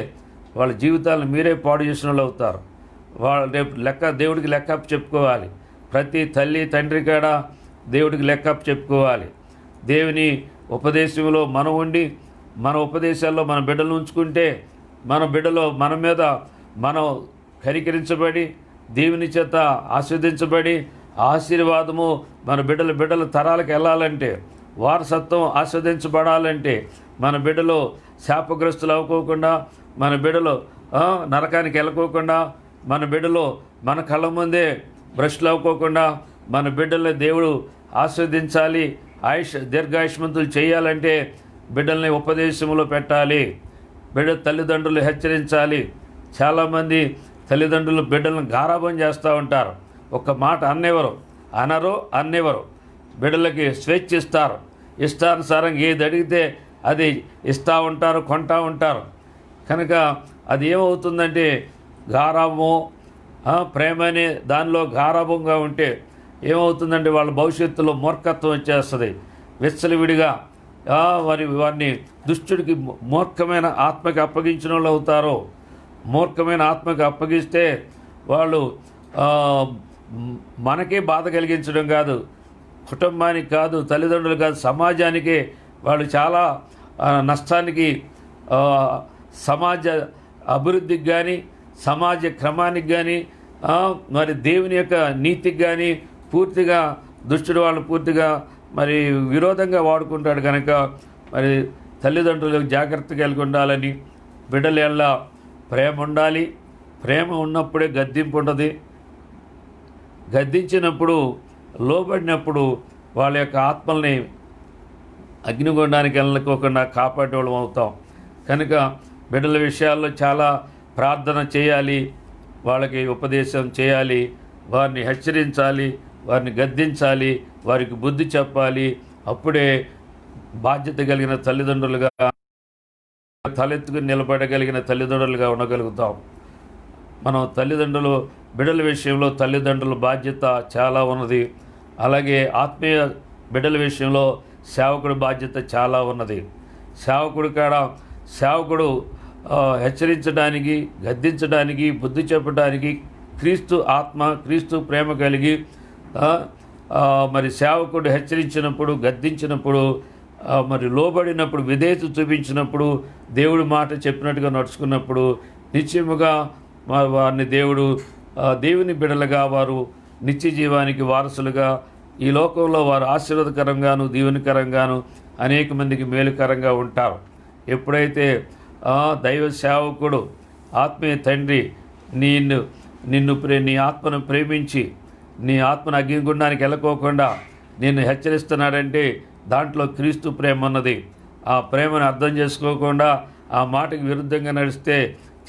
వాళ్ళ జీవితాలను మీరే పాడు చేసిన వాళ్ళు అవుతారు. వాళ్ళు రేపు దేవుడికి లెక్కప్ చెప్పుకోవాలి. ప్రతి తల్లి తండ్రి కాడ దేవుడికి లెక్కప్ చెప్పుకోవాలి. దేవుని ఉపదేశంలో మనం ఉండి మన ఉపదేశాల్లో మన బిడ్డలు ఉంచుకుంటే మన బిడ్డలో మన మీద మనం కనికరించబడి దేవుని చేత ఆస్వాదించబడి ఆశీర్వాదము మన బిడ్డల తరాలకు వెళ్ళాలంటే, వారసత్వం ఆస్వాదించబడాలంటే, మన బిడ్డలో శాపగ్రస్తులు అవ్వకోకుండా, మన బిడ్డలో నరకానికి వెళ్ళకోకుండా, మన బిడ్డలో మన కళ్ళ ముందే భ్రష్టులు అవ్వకోకుండా మన బిడ్డల్ని దేవుడు ఆస్వాదించాలి. దీర్ఘాయుష్మంతులు చేయాలంటే బిడ్డల్ని ఉపదేశంలో పెట్టాలి. తల్లిదండ్రులు హెచ్చరించాలి. చాలామంది తల్లిదండ్రులు బిడ్డలను గారాబం చేస్తూ ఉంటారు. ఒక్క మాట అనేవారు బిడ్డలకి స్వేచ్ఛ ఇస్తారు. ఇష్టానుసారంగా ఏది అడిగితే అది ఇస్తూ ఉంటారు, కొంటూ ఉంటారు. కనుక అది ఏమవుతుందంటే గారాబము, ప్రేమ అనే దానిలో గారాబంగా ఉంటే ఏమవుతుందంటే వాళ్ళ భవిష్యత్తులో మూర్ఖత్వం వచ్చేస్తుంది. విచ్చలవిడిగా వారిని దుష్టుడికి మూర్ఖమైన ఆత్మకి అప్పగించిన వాళ్ళు అవుతారు. మూర్ఖమైన ఆత్మకి అప్పగిస్తే వాళ్ళు మనకే బాధ కలిగించడం కాదు, కుటుంబానికి కాదు, తల్లిదండ్రులు కాదు, సమాజానికే వాళ్ళు చాలా నష్టానికి, సమాజ అభివృద్ధికి కానీ సమాజ క్రమానికి కానీ మరి దేవుని యొక్క నీతికి కానీ పూర్తిగా దుష్టుడు వాళ్ళు పూర్తిగా మరి విరోధంగా వాడుకుంటాడు. కనుక మరి తల్లిదండ్రులకు జాగ్రత్తగా కలిగి ఉండాలని, బిడ్డల ఎల్ల ప్రేమ ఉండాలి. ప్రేమ ఉన్నప్పుడే గద్దింపు ఉంటుంది. గద్దించినప్పుడు, లోబడినప్పుడు వాళ్ళ యొక్క ఆత్మల్ని అగ్నిగుండానికి వెళ్ళకోకుండా కాపాడేవాళ్ళం అవుతాం. కనుక బిడ్డల విషయాల్లో చాలా ప్రార్థన చేయాలి, వాళ్ళకి ఉపదేశం చేయాలి, వారిని హెచ్చరించాలి, వారిని గద్దించాలి, వారికి బుద్ధి చెప్పాలి. అప్పుడే బాధ్యత కలిగిన తల్లిదండ్రులుగా, తలెత్తుకుని నిలబడగలిగిన తల్లిదండ్రులుగా ఉండగలుగుతాం. మనం తల్లిదండ్రులు బిడ్డల విషయంలో తల్లిదండ్రుల బాధ్యత చాలా ఉన్నది. అలాగే ఆత్మీయ బిడ్డల విషయంలో సేవకుడి బాధ్యత చాలా ఉన్నది. సేవకుడు హెచ్చరించడానికి, గద్దించడానికి, బుద్ధి చెప్పడానికి క్రీస్తు ఆత్మ, క్రీస్తు ప్రేమ కలిగి మరి సేవకుడు హెచ్చరించినప్పుడు, గద్దించినప్పుడు, మరి లోబడినప్పుడు, విధేయత చూపించినప్పుడు, దేవుడి మాట చెప్పినట్టుగా నడుచుకున్నప్పుడు నిశ్చయముగా వారిని దేవుని బిడ్డలుగా, వారు నిత్య జీవానికి వారసులుగా, ఈ లోకంలో వారు ఆశీర్వాదకరంగాను దీవెనకరంగాను అనేక మందికి మేలుకరంగా ఉంటారు. ఎప్పుడైతే దైవ సేవకుడు, ఆత్మీయ తండ్రి నీ ఆత్మను ప్రేమించి నీ ఆత్మను అగ్నిగుండానికి వెళ్ళకోకుండా నిన్ను హెచ్చరిస్తున్నాడంటే దాంట్లో క్రీస్తు ప్రేమ ఉన్నది. ఆ ప్రేమను అర్థం చేసుకోకుండా ఆ మాటకి విరుద్ధంగా నడిస్తే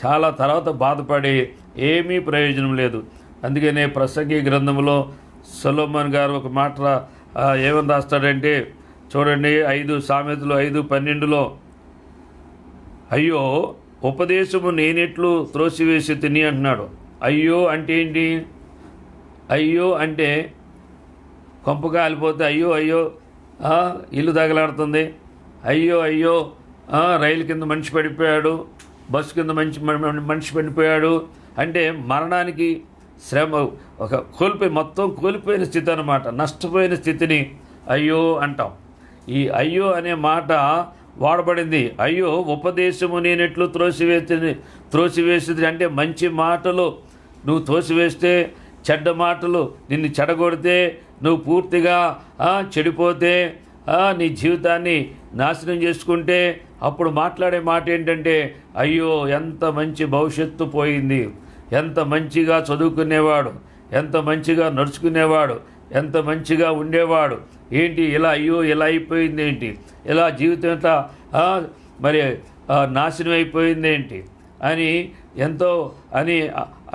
చాలా తర్వాత బాధపడి ఏమీ ప్రయోజనం లేదు. అందుకనే ప్రసంగి గ్రంథంలో సొలొమోన్ గారు ఒక మాట ఏమని రాస్తాడంటే చూడండి, 5 సామెతలు 5:12 అయ్యో ఉపదేశము నేనెట్లు త్రోసివేసి తిని అంటున్నాడు. అయ్యో అంటే ఏంటి? అయ్యో అంటే కొంప కాలిపోతే అయ్యో ఇల్లు తగలాడుతుంది, అయ్యో రైలు కింద మనిషి పడిపోయాడు, బస్సు కింద మనిషి పడిపోయాడు అంటే మరణానికి శ్రమ మొత్తం కోల్పోయిన స్థితి అన్నమాట. నష్టపోయిన స్థితిని అయ్యో అంటాం. ఈ అయ్యో అనే మాట వాడబడింది. అయ్యో ఉపదేశము నేనెట్లు త్రోసివేసింది అంటే మంచి మాటలు నువ్వు తోసివేస్తే, చెడ్డ మాటలు నిన్ను చెడగొడితే, నువ్వు పూర్తిగా చెడిపోతే, నీ జీవితాన్ని నాశనం చేసుకుంటే అప్పుడు మాట్లాడే మాట ఏంటంటే అయ్యో ఎంత మంచి భవిష్యత్తు పోయింది, ఎంత మంచిగా చదువుకునేవాడు, ఎంత మంచిగా నడుచుకునేవాడు, ఎంత మంచిగా ఉండేవాడు, ఏంటి ఇలా అయ్యో ఇలా అయిపోయింది ఏంటి, ఇలా జీవితం ఎంత మరి నాశనం అయిపోయింది ఏంటి అని ఎంతో అని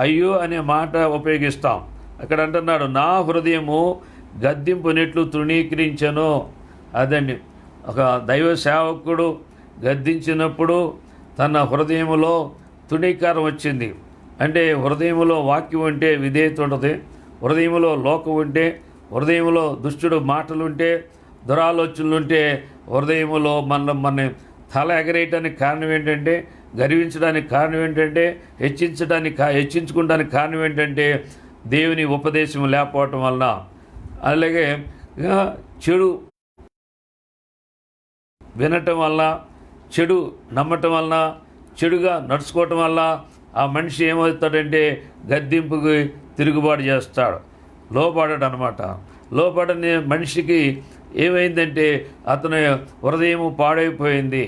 అయ్యో అనే మాట ఉపయోగిస్తాం. అక్కడ అంటున్నాడు నా హృదయము గద్దింపునెట్లు తృణీకరించను. అదండి, ఒక దైవ సేవకుడు గద్దించినప్పుడు తన హృదయములో తృణీకారం వచ్చింది. అంటే హృదయంలో వాక్యం ఉంటే విధేయత ఉంటుంది, హృదయంలో లోకం ఉంటే, హృదయంలో దుష్టుడు మాటలుంటే, దురాలోచనలుంటే హృదయంలో మన తల ఎగరేయటానికి కారణం ఏంటంటే, గర్వించడానికి కారణం ఏంటంటే, హెచ్చించుకోవడానికి కారణం ఏంటంటే దేవుని ఉపదేశం లేకపోవటం వలన, అలాగే చెడు వినటం వల్ల, చెడు నమ్మటం వలన, చెడుగా నడుచుకోవటం వల్ల ఆ మనిషి ఏమవుతాడంటే గద్దింపుకి తిరుగుబాటు చేస్తాడు, లోపడడు అనమాట. లోపడని మనిషికి ఏమైందంటే అతని హృదయము పాడైపోయింది.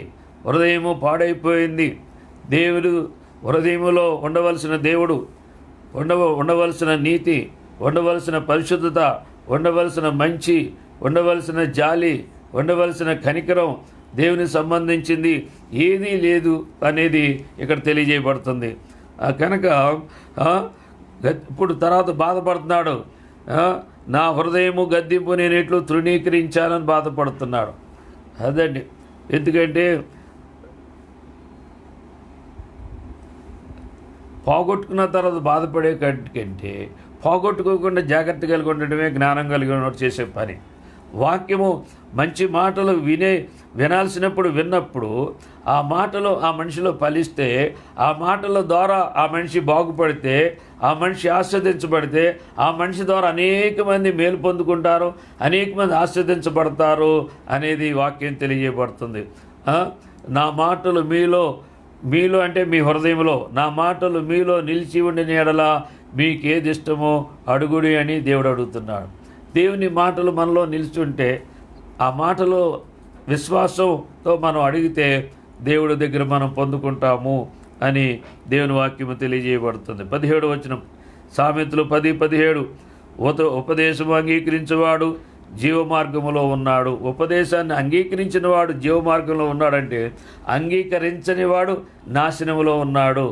దేవుడు హృదయములో ఉండవలసిన దేవుడు, ఉండవలసిన నీతి, ఉండవలసిన పరిశుద్ధత, ఉండవలసిన మంచి, ఉండవలసిన జాలి, ఉండవలసిన కనికరం, దేవునికి సంబంధించింది ఏదీ లేదు అనేది ఇక్కడ తెలియజేయబడుతుంది. కనుక ఇప్పుడు తర్వాత బాధపడుతున్నాడు, నా హృదయము గద్దింపు నేను ఎట్లు తృణీకరించానని బాధపడుతున్నాడు. అదండి, ఎందుకంటే పోగొట్టుకున్న తర్వాత బాధపడే కంటే పోగొట్టుకోకుండా జాగ్రత్త కలిగి ఉండటమే జ్ఞానం కలిగి చేసే పని. వాక్యము మంచి మాటలు వినాల్సినప్పుడు విన్నప్పుడు ఆ మాటలు ఆ మనిషిలో ఫలిస్తే, ఆ మాటల ద్వారా ఆ మనిషి బాగుపడితే, ఆ మనిషి ఆస్వాదించబడితే, ఆ మనిషి ద్వారా అనేక మంది మేలు పొందుకుంటారు, అనేక మంది ఆస్వాదించబడతారు అనేది వాక్యం తెలియజేయబడుతుంది. నా మాటలు మీలో అంటే మీ హృదయంలో, నా మాటలు మీలో నిలిచి ఉండిన యెడల మీకేది ఇష్టమో అడుగుడి అని దేవుడు అడుగుతున్నాడు. దేవుని మాటలు మనలో నిలిచుంటే, ఆ మాటలో విశ్వాసంతో మనం అడిగితే దేవుడి దగ్గర మనం పొందుకుంటాము అని దేవుని వాక్యము తెలియజేయబడుతుంది. 17 వచనం, సామెతలు 10:17, ఉపదేశము అంగీకరించేవాడు జీవమార్గములో ఉన్నాడు. ఉపదేశాన్ని అంగీకరించిన వాడు జీవమార్గంలో ఉన్నాడంటే, అంగీకరించని వాడు నాశనములో ఉన్నాడు.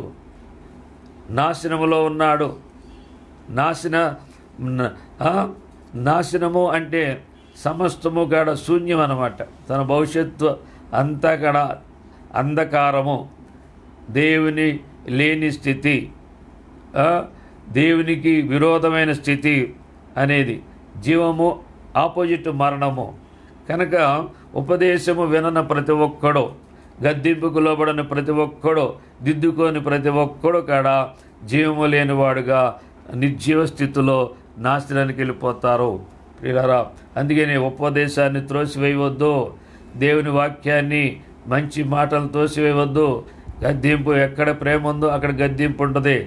నాశనము అంటే సమస్తము కాడ శూన్యం అన్నమాట. తన భవిష్యత్తు అంతా కాడ అంధకారము, దేవుని లేని స్థితి, దేవునికి విరోధమైన స్థితి అనేది జీవము ఆపోజిట్ మరణము. కనుక ఉపదేశము వినన ప్రతి ఒక్కడో, గద్దింపుకు లోబడని ప్రతి ఒక్కడో, దిద్దుకొని ప్రతి ఒక్కడో కాడ జీవము లేనివాడుగా నిర్జీవ స్థితిలో నాశనానికి వెళ్ళిపోతారు. ప్రియులారా, అందుకని ఉపదేశాన్ని త్రోసివేయవద్దు, దేవుని వాక్యాన్ని మంచి మాటలు తోసివేయవద్దు. గద్దింపు, ఎక్కడ ప్రేమ ఉందో అక్కడ గద్దింపు ఉంటుంది,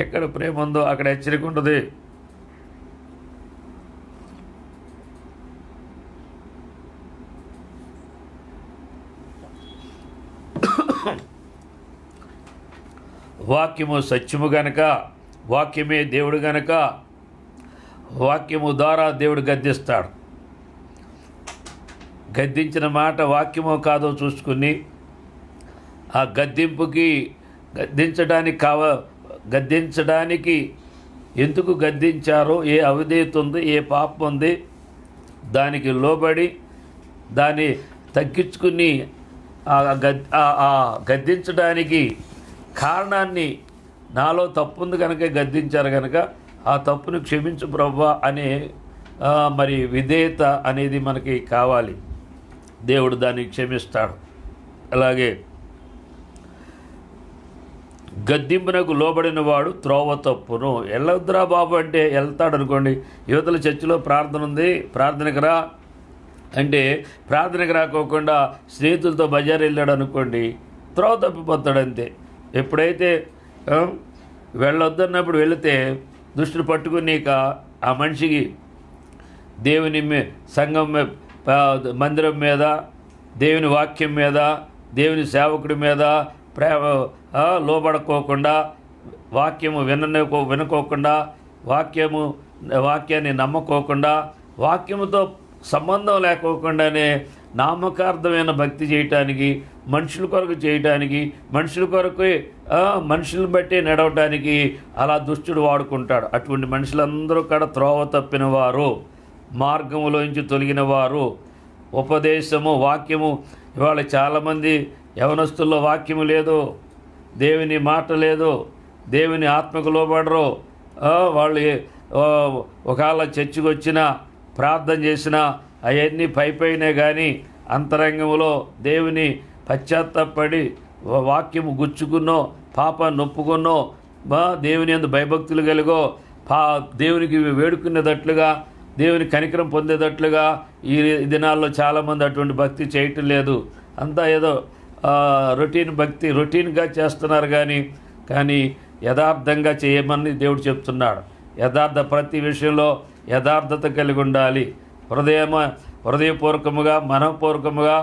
ఎక్కడ ప్రేమ ఉందో అక్కడ హెచ్చరిక ఉంటుంది. వాక్యము సత్యము గనక, వాక్యమే దేవుడు గనక, వాక్యము ద్వారా దేవుడు గద్దిస్తాడు. గద్దించిన మాట వాక్యమో కాదో చూసుకుని ఆ గద్దించడానికి ఎందుకు గద్దించారో, ఏ అవిధేయత ఉంది, ఏ పాపం ఉంది, దానికి లోబడి దాన్ని తగ్గించుకుని ఆ గద్దించడానికి కారణాన్ని, నాలో తప్పు ఉంది కనుక గద్దించారు కనుక ఆ తప్పును క్షమించు ప్రభువా అనే మరి విధేయత అనేది మనకి కావాలి. దేవుడు దాన్ని క్షమిస్తాడు. అలాగే గద్దింపునకు లోబడిన వాడు త్రోవ తప్పును. వెళ్ళొద్దురా బాబు అంటే వెళ్తాడు అనుకోండి. యువతల చర్చిలో ప్రార్థన ఉంది, ప్రార్థనకు రా అంటే ప్రార్థనకు రాకోకుండా స్నేహితులతో బజారు వెళ్ళాడు అనుకోండి, త్రోవ తప్పిపోతాడు అంతే. ఎప్పుడైతే వెళ్ళొద్దన్నప్పుడు వెళితే దుష్టులు పట్టుకునేక ఆ మనిషికి దేవుని సంఘం మందిరం మీద, దేవుని వాక్యం మీద, దేవుని సేవకుడి మీద లోబడుకోకుండా, వాక్యము వినుకోకుండా, వాక్యాన్ని నమ్మకోకుండా, వాక్యముతో సంబంధం లేకోకుండానే నామకార్థమైన భక్తి చేయటానికి, మనుషుల కొరకు చేయటానికి, మనుషుల కొరకు మనుషులను బట్టి నడవటానికి అలా దుష్టుడు వాడుకుంటాడు. అటువంటి మనుషులందరూ కూడా త్రోవ తప్పిన వారు, మార్గములోంచి తొలగిన వారు. ఉపదేశము, వాక్యము, ఇవాళ చాలామంది యవనస్తుల్లో వాక్యము లేదు, దేవుని మాట లేదు, దేవుని ఆత్మకు లోబడరు. వాళ్ళు ఒకవేళ చర్చికి వచ్చినా ప్రార్థన చేసినా అవన్నీ పైనే కానీ అంతరంగంలో దేవుని పశ్చాత్తాపడి వాక్యము గుచ్చుకున్నో, పాపాన్ని నొప్పుకున్నో, దేవుని యందు భయభక్తులు కలిగో, దేవునికి వేడుకునేటట్లుగా, దేవుని కనికరం పొందేటట్లుగా ఈ దినాల్లో చాలామంది అటువంటి భక్తి చేయటం లేదు. అంతా ఏదో రొటీన్ భక్తి, రొటీన్గా చేస్తున్నారు. కానీ యథార్థంగా చేయమని దేవుడు చెప్తున్నాడు. ప్రతి విషయంలో యథార్థత కలిగి ఉండాలి. హృదయపూర్వకముగా, మనఃపూర్వకముగా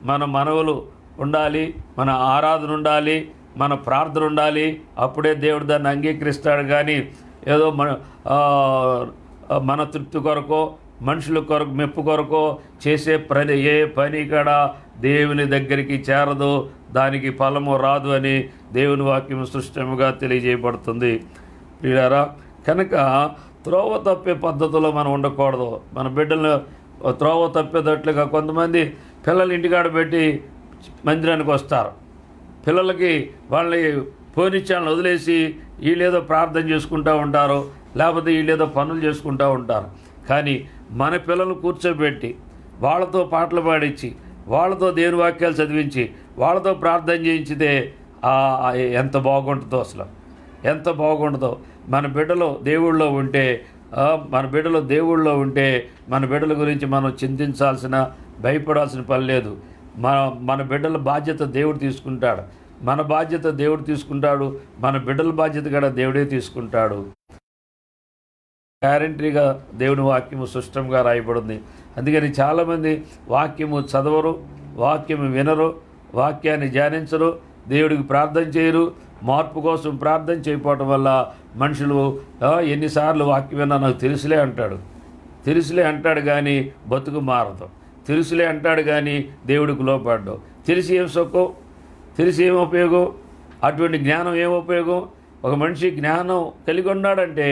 మన మనవులు ఉండాలి, మన ఆరాధన ఉండాలి, మన ప్రార్థన ఉండాలి. అప్పుడే దేవుడు దాన్ని అంగీకరిస్తాడు. కానీ ఏదో మన తృప్తి కొరకో, మనుషుల కొరకు మెప్పు కొరకో చేసే ఏ పని కూడా దేవుని దగ్గరికి చేరదు, దానికి ఫలము రాదు అని దేవుని వాక్యం స్పష్టంగా తెలియజేయబడుతుంది. ప్రియులారా, కనుక త్రోవ తప్పే పద్ధతిలో మనం ఉండకూడదు. మన బిడ్డలను త్రోవ తప్పేటట్లుగా కొంతమంది పిల్లలు ఇంటికాడ పెట్టి మందిరానికి వస్తారు. పిల్లలకి వాళ్ళని పోనిచ్చాలను వదిలేసి వీళ్ళేదో ప్రార్థన చేసుకుంటూ ఉంటారు, లేకపోతే వీళ్ళేదో పనులు చేసుకుంటూ ఉంటారు. కానీ మన పిల్లలు కూర్చోబెట్టి వాళ్ళతో పాటలు పాడించి, వాళ్ళతో దేవుని వాక్యాలు చదివించి, వాళ్ళతో ప్రార్థన చేయించితే ఎంత బాగుంటుందో, అసలు ఎంత బాగుంటుందో. మన బిడ్డలు దేవుళ్ళో ఉంటే మన బిడ్డల గురించి మనం చింతించాల్సిన, భయపడాల్సిన పని లేదు. మన బిడ్డల బాధ్యత దేవుడు తీసుకుంటాడు, మన బాధ్యత దేవుడు తీసుకుంటాడు, మన బిడ్డల బాధ్యత కూడా దేవుడే తీసుకుంటాడు. గ్యారంటీగా దేవుని వాక్యము స్పష్టంగా రాయబడింది. అందుకని చాలామంది వాక్యము చదవరు, వాక్యము వినరు, వాక్యాన్ని ధ్యానించరు, దేవుడికి ప్రార్థన చేయరు. మార్పు కోసం ప్రార్థన చేయకపోవటం వల్ల మనుషులు ఎన్నిసార్లు వాక్యం విన్నా నాకు తెలుసులే అంటాడు కానీ బతుకు మారదు. తెలుసులే అంటాడు కానీ దేవుడికి లోపడ్డు. తెలిసి ఏం సుఖం, తెలిసి ఏం ఉపయోగం, అటువంటి జ్ఞానం ఏం ఉపయోగం? ఒక మనిషి జ్ఞానం కలిగి ఉన్నాడంటే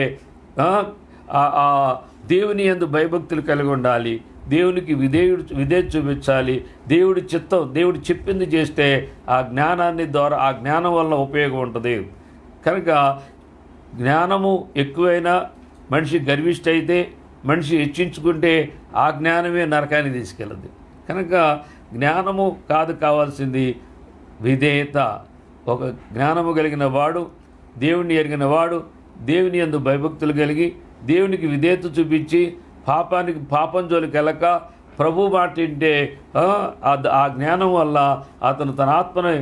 దేవుని యందు భయభక్తులు కలిగి ఉండాలి, దేవునికి విధేయత చూపించాలి, దేవుడి చిత్తం, దేవుడు చెప్పింది చేస్తే ఆ జ్ఞానం వల్ల ఉపయోగం ఉంటుంది. కనుక జ్ఞానము ఎక్కువైనా మనిషి గర్విష్ఠ అయితే, మనిషి హెచ్చించుకుంటే ఆ జ్ఞానమే నరకానికి తీసుకెళ్ళదు. కనుక జ్ఞానము కావాల్సింది విధేయత. ఒక జ్ఞానము కలిగిన వాడు, దేవుణ్ణి ఎరిగిన వాడు, దేవుని యందు భయభక్తులు కలిగి దేవునికి విధేయత చూపించి పాపం జోలికి వెళ్ళక ప్రభు మాట వింటే ఆ జ్ఞానం వల్ల అతను తన ఆత్మను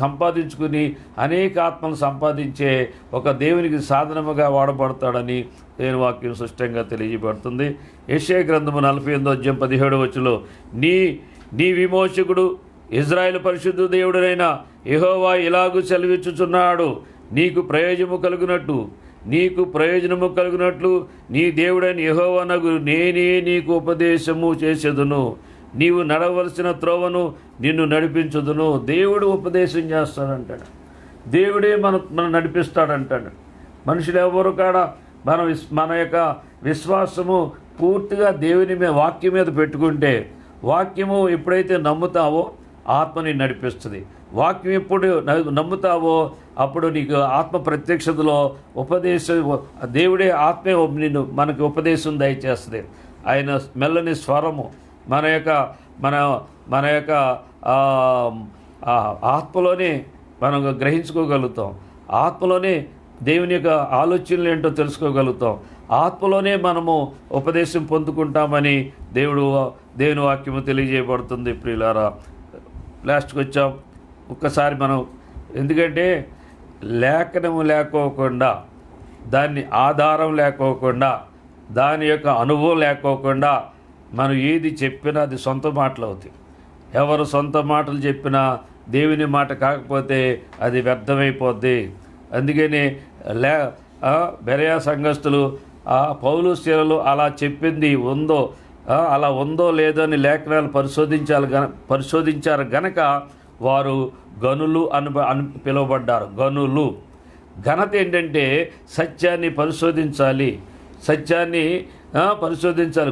సంపాదించుకుని అనేక ఆత్మను సంపాదించే ఒక దేవునికి సాధనముగా వాడబడతాడని దేవుని వాక్యం స్పష్టంగా తెలియజేయబడుతుంది. యెషయా గ్రంథము 48:17 నీ విమోచకుడు ఇజ్రాయేలు పరిశుద్ధ దేవుడైన యెహోవా ఇలాగు సెలవిచ్చుచున్నాడు, నీకు ప్రయోజనము కలుగునట్లు నీ దేవుడైన యెహోవానగు నేనే నీకు ఉపదేశము చేసేదును, నీవు నడవలసిన త్రోవను నిన్ను నడిపించుదును. దేవుడు ఉపదేశం చేస్తాడంటాడు, దేవుడే మనం నడిపిస్తాడంటాడు. మనుషులు ఎవరు కాడ మన యొక్క విశ్వాసము పూర్తిగా దేవుని వాక్యం మీద పెట్టుకుంటే, వాక్యము ఎప్పుడైతే నమ్ముతావో ఆత్మని నడిపిస్తుంది. వాక్యం ఎప్పుడు నమ్ముతావో అప్పుడు నీకు ఆత్మ ప్రత్యక్షతలో దేవుడే ఆత్మే మనకి ఉపదేశం దయచేస్తుంది. ఆయన మెల్లని స్వరము మన యొక్క ఆ ఆత్మలోనే మనం గ్రహించుకోగలుగుతాం, ఆత్మలోనే దేవుని యొక్క ఆలోచనలు ఏంటో తెలుసుకోగలుగుతాం, ఆత్మలోనే మనము ఉపదేశం పొందుకుంటామని దేవుని వాక్యము తెలియజేయబడుతుంది. ప్రియులారా, లాస్ట్కి వచ్చాం. ఒక్కసారి మనం, ఎందుకంటే లేఖనము లేకోకుండా, దాన్ని ఆధారం లేకోకుండా, దాని యొక్క అనుభవం లేకోకుండా మనం ఏది చెప్పినా అది సొంత మాటలు అవుతాయి. ఎవరు సొంత మాటలు చెప్పినా దేవుని మాట కాకపోతే అది వ్యర్థమైపోద్ది. అందుకని బెరయా సంఘస్థులు పౌలు శీలలు అలా చెప్పింది అలా ఉందో లేదో అని లేఖనాలు పరిశోధించారు గనక వారు గనులు అని పిలువబడ్డారు. గనులు ఘనత ఏంటంటే సత్యాన్ని పరిశోధించాలి,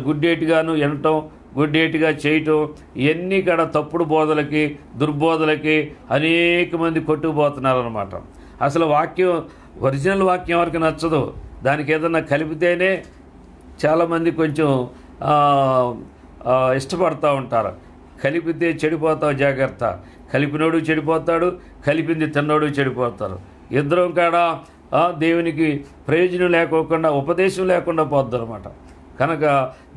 గుడ్డేటిగాను వినటం, గుడ్డేటిగా చేయటం, ఇవన్నీ కూడా తప్పుడు బోధలకి, దుర్బోధలకి అనేక మంది కొట్టుకుపోతున్నారనమాట. అసలు ఒరిజినల్ వాక్యం వరకు నచ్చదు, దానికి ఏదన్నా కలిపితేనే చాలామంది కొంచెం ఇష్టపడుతూ ఉంటారు. కలిపితే చెడిపోతావు, జాగ్రత్త. కలిపినోడు చెడిపోతాడు, కలిపింది తిన్నోడు చెడిపోతారు. ఇద్దరం కాడ దేవునికి ప్రయోజనం లేకోకుండా, ఉపదేశం లేకుండా పోద్ది అనమాట. కనుక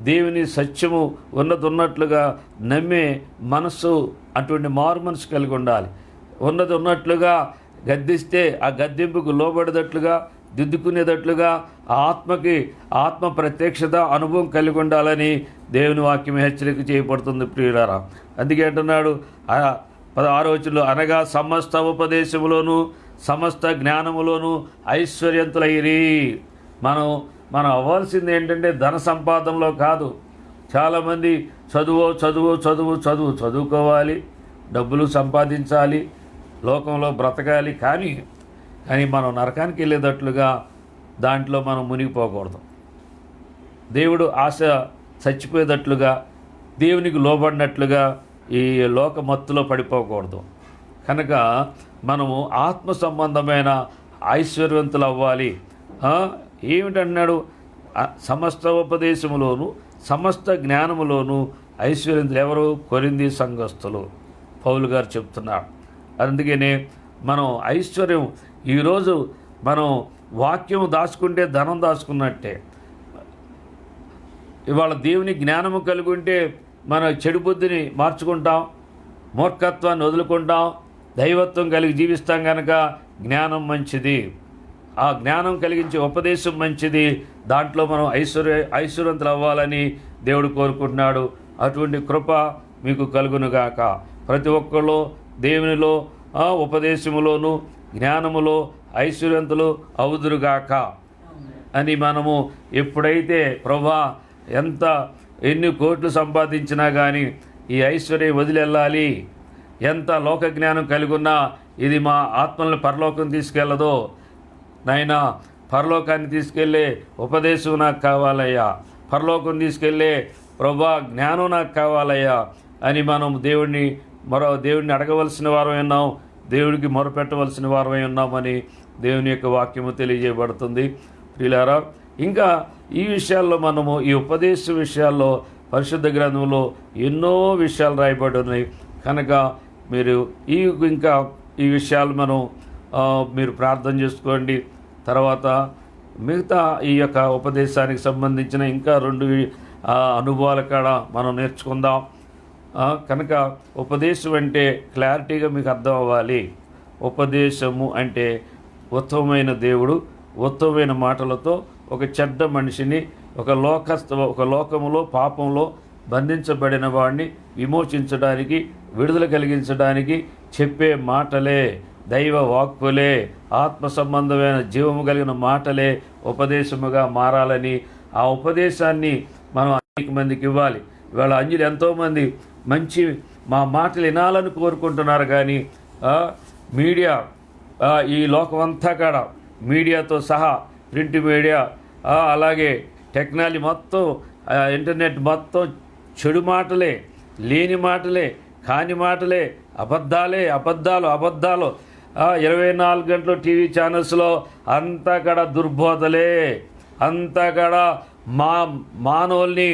దేవుని సత్యము ఉన్నట్లుగా నమ్మే మనస్సు, అటువంటి మారు మనసు కలిగి ఉండాలి. ఉన్నట్లుగా గద్దిస్తే ఆ గద్దింపుకు లోబడేటట్లుగా, దిద్దుకునేటట్లుగా ఆత్మ ప్రత్యక్షత అనుభవం కలిగి ఉండాలని దేవుని వాక్యం హెచ్చరిక చేయబడుతుంది. ప్రియులారా, అందుకే అంటున్నాడు 16వ వచనంలో, అనగా సమస్త ఉపదేశములోను సమస్త జ్ఞానములోను ఐశ్వర్యంతులైరి. మనం అవ్వాల్సింది ఏంటంటే ధన సంపాదనలో కాదు. చాలామంది చదువుకోవాలి, డబ్బులు సంపాదించాలి, లోకంలో బ్రతకాలి, కానీ మనం నరకానికి వెళ్ళేటట్లుగా దాంట్లో మనం మునిగిపోకూడదు. దేవుడు ఆశ చచ్చిపోయేటట్లుగా, దేవునికి లోబడినట్లుగా ఈ లోక మత్తులో పడిపోకూడదు. కనుక మనము ఆత్మ సంబంధమైన ఐశ్వర్యవంతులు అవ్వాలి. ఏమిటన్నాడు? సమస్త ఉపదేశములోను సమస్త జ్ఞానములోను ఐశ్వర్యవంతులు ఎవరు? కొరింథీ సంఘస్థులు. పౌలు గారు చెప్తున్నారు. అందుకనే మనం ఐశ్వర్యం, ఈరోజు మనం వాక్యం దాచుకుంటే ధనం దాచుకున్నట్టే. ఇవాళ దేవుని జ్ఞానము కలిగి ఉంటే మన చెడు బుద్ధిని మార్చుకుంటాం, మూర్ఖత్వాన్ని వదులుకుంటాం, దైవత్వం కలిగి జీవిస్తాం. కనుక జ్ఞానం మంచిది, ఆ జ్ఞానం కలిగించే ఉపదేశం మంచిది. దాంట్లో మనం ఐశ్వర్యవంతులు అవ్వాలని దేవుడు కోరుకుంటున్నాడు. అటువంటి కృప మీకు కలుగునుగాక. ప్రతి ఒక్కళ్ళు దేవునిలో ఉపదేశములోను జ్ఞానములో ఐశ్వర్యవంతులు అవుదురుగాక అని మనము ఎప్పుడైతే ప్రభా ఎన్ని కోట్లు సంపాదించినా కానీ ఈ ఐశ్వర్యం వదిలెళ్ళాలి, ఎంత లోక జ్ఞానం కలిగి ఉన్నా ఇది మా ఆత్మలను పరలోకం తీసుకెళ్ళదో, నాయనా పరలోకాన్ని తీసుకెళ్ళే ఉపదేశం నాకు కావాలయ్యా, పరలోకం తీసుకెళ్ళే ప్రభా జ్ఞానం నాకు కావాలయ్యా అని మనం దేవుడిని అడగవలసిన వారమై ఉన్నాం, దేవుడికి మొరపెట్టవలసిన వారమై ఉన్నామని దేవుని యొక్క వాక్యము తెలియజేయబడుతుంది. ప్రియులారా, ఇంకా ఈ విషయాల్లో మనము ఈ ఉపదేశ విషయాల్లో పరిశుద్ధ గ్రంథంలో ఎన్నో విషయాలు రాయబడి ఉన్నాయి. కనుక మీరు ఇంకా ఈ విషయాలు మీరు ప్రార్థన చేసుకోండి. తర్వాత మిగతా ఈ యొక్క ఉపదేశానికి సంబంధించిన ఇంకా 2 అనుభవాల కాడ మనం నేర్చుకుందాం. కనుక ఉపదేశం అంటే క్లారిటీగా మీకు అర్థం అవ్వాలి. ఉపదేశము అంటే ఉత్తమమైన దేవుడు ఉత్తమమైన మాటలతో ఒక చెడ్డ మనిషిని, ఒక లోకములో పాపంలో బంధించబడిన వాడిని విమోచించడానికి, విడుదల కలిగించడానికి చెప్పే మాటలే, దైవ వాక్కులే, ఆత్మ సంబంధమైన జీవము కలిగిన మాటలే ఉపదేశముగా మారాలని, ఆ ఉపదేశాన్ని మనం అనేక మందికి ఇవ్వాలి. ఇవాళ అంజలి ఎంతోమంది మంచి మా మాటలు వినాలని కోరుకుంటున్నారు, కానీ మీడియా, ఈ లోకం అంతా కూడా మీడియాతో సహా ప్రింట్ మీడియా, అలాగే టెక్నాలజీ మొత్తం, ఇంటర్నెట్ మొత్తం చెడు మాటలే, లేని మాటలే, కాని మాటలే, అబద్ధాలు 24 గంటలు టీవీ ఛానల్స్లో అంతా కూడా దుర్బోధలే, అంతా కూడా మానవుల్ని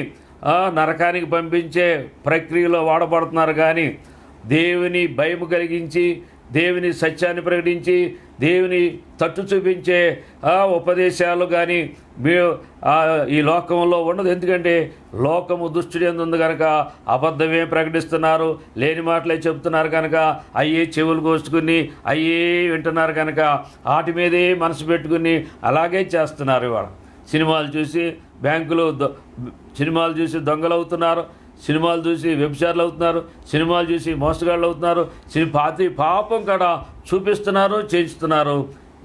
నరకానికి పంపించే ప్రక్రియలో వాడబడుతున్నారు. కానీ దేవుని భయం కలిగించి, దేవుని సత్యాన్ని ప్రకటించి, దేవుని తట్టు చూపించే ఉపదేశాలు కానీ ఈ లోకంలో ఉండదు. ఎందుకంటే లోకము దుష్టుడు ఉంది కనుక అబద్ధమే ప్రకటిస్తున్నారు, లేని మాటలే చెప్తున్నారు కనుక అయ్యే చెవులు కోసుకుని అయ్యే వింటున్నారు కనుక వాటి మీదే మనసు పెట్టుకుని అలాగే చేస్తున్నారు. ఇవాళ సినిమాలు చూసి సినిమాలు చూసి దొంగలు అవుతున్నారు, సినిమాలు చూసి వ్యభిచారులు అవుతున్నారు, సినిమాలు చూసి మోసగాళ్ళు అవుతున్నారు, పాపం కూడా చూపిస్తున్నారు, చేయిస్తున్నారు.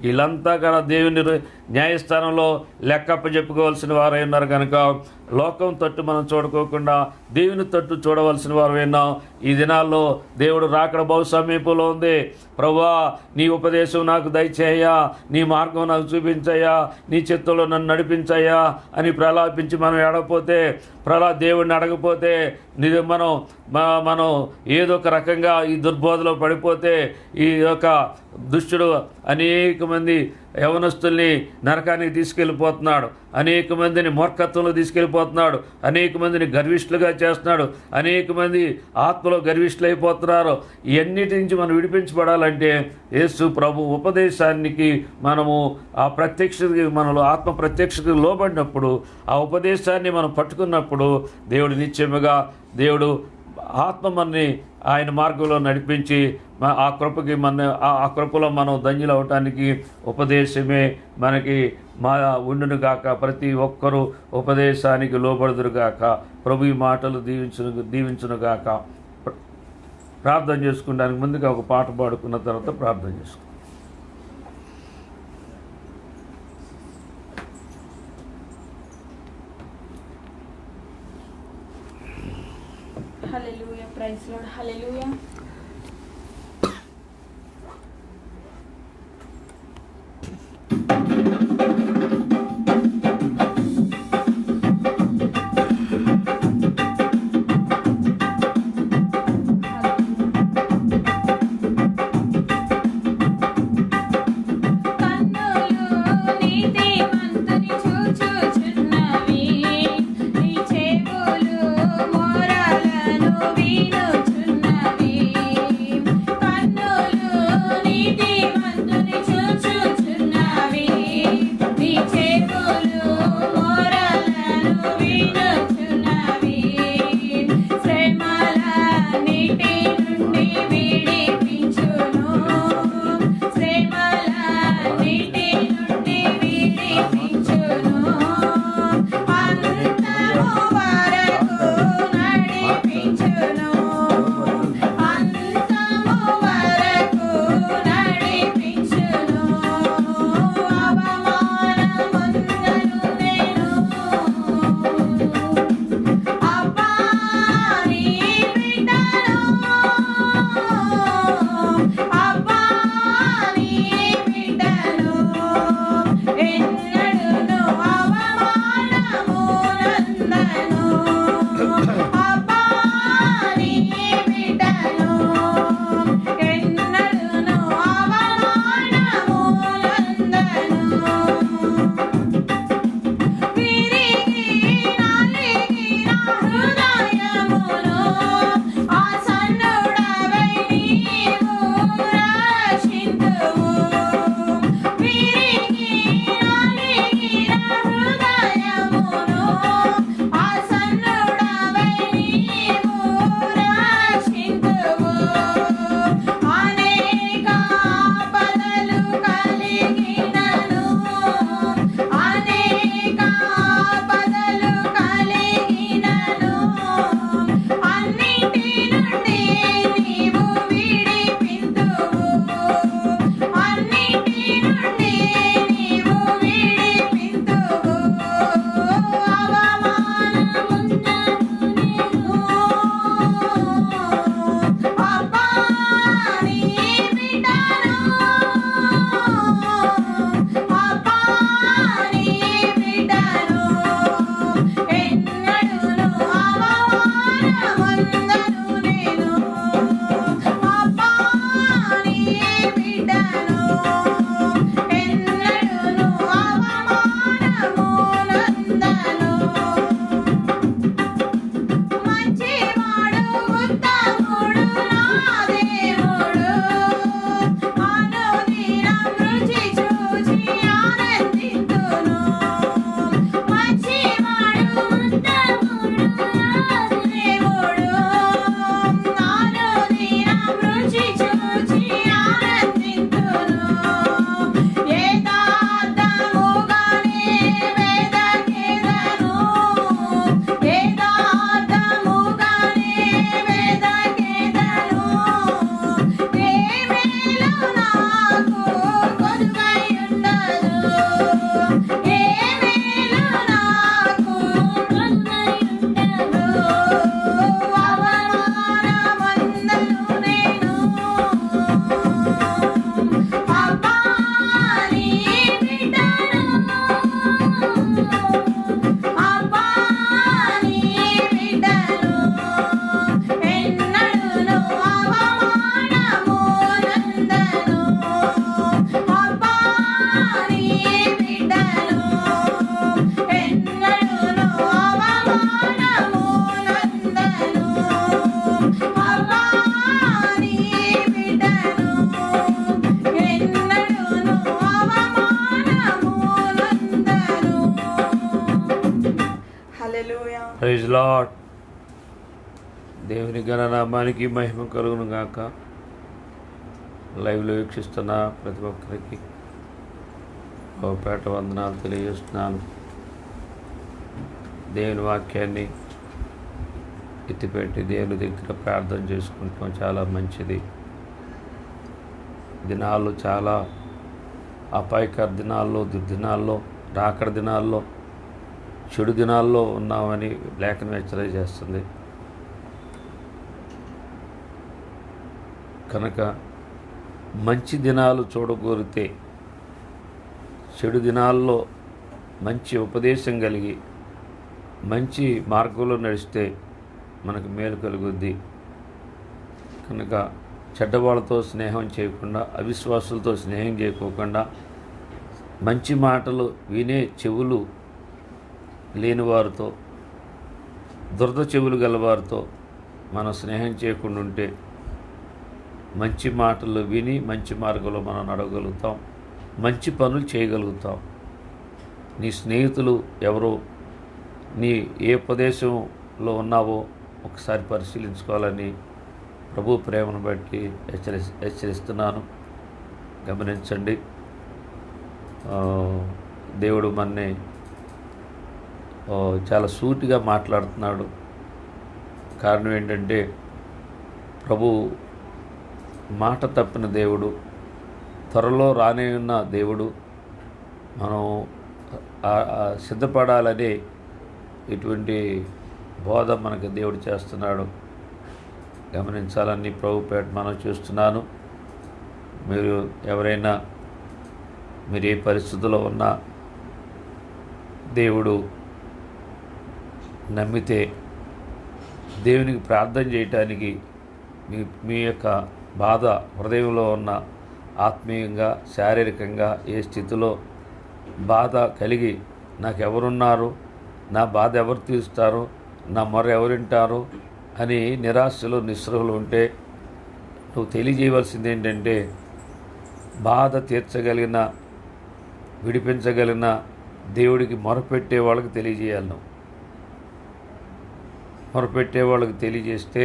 వీళ్ళంతా కూడా దేవుని న్యాయస్థానంలో లెక్కప్ప చెప్పుకోవాల్సిన వారై ఉన్నారు కనుక లోకం తట్టు మనం చూడుకోకుండా దేవుని తట్టు చూడవలసిన వారు విన్నాం. ఈ దినాల్లో దేవుడు రాకడ బహు సమీపంలో ఉంది. ప్రభువా, నీ ఉపదేశం నాకు దయచేయ్యా, నీ మార్గం నాకు చూపించయ్యా, నీ చిత్తంలో నన్ను నడిపించయ్యా అని ప్రలాపించి మనం ఏడకపోతే, దేవుడిని అడగపోతే, మనం ఏదో ఒక రకంగా ఈ దుర్బోధలో పడిపోతే ఈ యొక్క దుష్టుడు అనేక మంది యవనస్తుల్ని నరకానికి తీసుకెళ్ళిపోతున్నాడు, అనేక మందిని మూర్ఖత్వంలో తీసుకెళ్ళిపోతున్నాడు, అనేక మందిని గర్విష్ఠులుగా చేస్తున్నాడు, అనేక మంది ఆత్మలో గర్విష్ఠులైపోతున్నారు. ఇవన్నిటి నుంచి మనం విడిపించబడాలంటే యేసు ప్రభు ఉపదేశానికి మనము ఆ ప్రత్యక్షతకి మనలో ఆత్మ ప్రత్యక్షతకి లోబడినప్పుడు, ఆ ఉపదేశాన్ని మనం పట్టుకున్నప్పుడు దేవుడు నిత్యముగా దేవుడు ఆత్మ మనని ఆయన మార్గంలో నడిపించి ఆ కృపకి ఆ కృపలో మనం ధన్యులు అవటానికి ఉపదేశమే మనకి ఉండును గాక. ప్రతి ఒక్కరూ ఉపదేశానికి లోబడుదురు గాక. ప్రభు ఈ మాటలు దీవించును గాక. ప్రార్థన చేసుకోవడానికి ముందుగా ఒక పాట పాడుకున్న తర్వాత ప్రార్థన చేసుకుంటాం. Hallelujah, praise lord, hallelujah. మోరాలను వీణుచున్నవి. Praise lord. దేవుని ఘననామానికి మహిమ కలుగును గాక. లైవ్లో వీక్షిస్తున్న ప్రతి ఒక్కరికి పేట వందనాలు తెలియజేస్తున్నాను. దేవుని వాక్యాన్ని ఎత్తిపెట్టి దేవుని దగ్గర ప్రార్థన చేసుకుంటాం చాలా మంచిది. దినాలు చాలా అపాయకర దినాల్లో, దుర్దినాల్లో, రాకడ దినాల్లో, చెడు దినాల్లో ఉన్నామని లేఖనం హెచ్చరిస్తుంది. కనుక మంచి దినాలు చూడగోరితే, చెడు దినాల్లో మంచి ఉపదేశం కలిగి మంచి మార్గంలో నడిస్తే మనకు మేలు కలుగుద్ది. కనుక చెడ్డవాళ్ళతో స్నేహం చేయకుండా, అవిశ్వాసులతో స్నేహం చేయకోకుండా, మంచి మాటలు వినే చెవులు లేనివారితో, దురద చెవులు గలవారితో మనం స్నేహం చేయకుండా ఉంటే మంచి మాటలు విని మంచి మార్గంలో మనం నడవగలుగుతాం, మంచి పనులు చేయగలుగుతాం. నీ స్నేహితులు ఎవరో, నీ ఏ ప్రదేశంలో ఉన్నావో ఒకసారి పరిశీలించుకోవాలని ప్రభు ప్రేమను బట్టి హెచ్చరిస్తున్నాను. గమనించండి. దేవుడు మనని చాలా సూటిగా మాట్లాడుతున్నాడు. కారణం ఏంటంటే, ప్రభు మాట తప్పిన దేవుడు, త్వరలో రానే ఉన్న దేవుడు. మనం సిద్ధపడాలని ఇటువంటి బోధ మనకు దేవుడు చేస్తున్నాడు. గమనించాలని ప్రభుపేట మనం చూస్తున్నాను. మీరు ఎవరైనా మీరు ఏ పరిస్థితుల్లో ఉన్నా దేవుడు నమ్మితే దేవునికి ప్రార్థన చేయటానికి మీ యొక్క బాధ హృదయంలో ఉన్న ఆత్మీయంగా, శారీరకంగా ఏ స్థితిలో బాధ కలిగి నాకెవరున్నారు, నా బాధ ఎవరు తీరుస్తారు, నా మొర ఎవరింటారు అని నిరాశలో నిస్పృహలు ఉంటే నువ్వు తెలియజేయవలసింది ఏంటంటే, బాధ తీర్చగలిగిన, విడిపించగలిగిన దేవుడికి మొరపెట్టే వాళ్ళకి తెలియజేయాలి. నువ్వు మొరపెట్టే వాళ్ళకి తెలియజేస్తే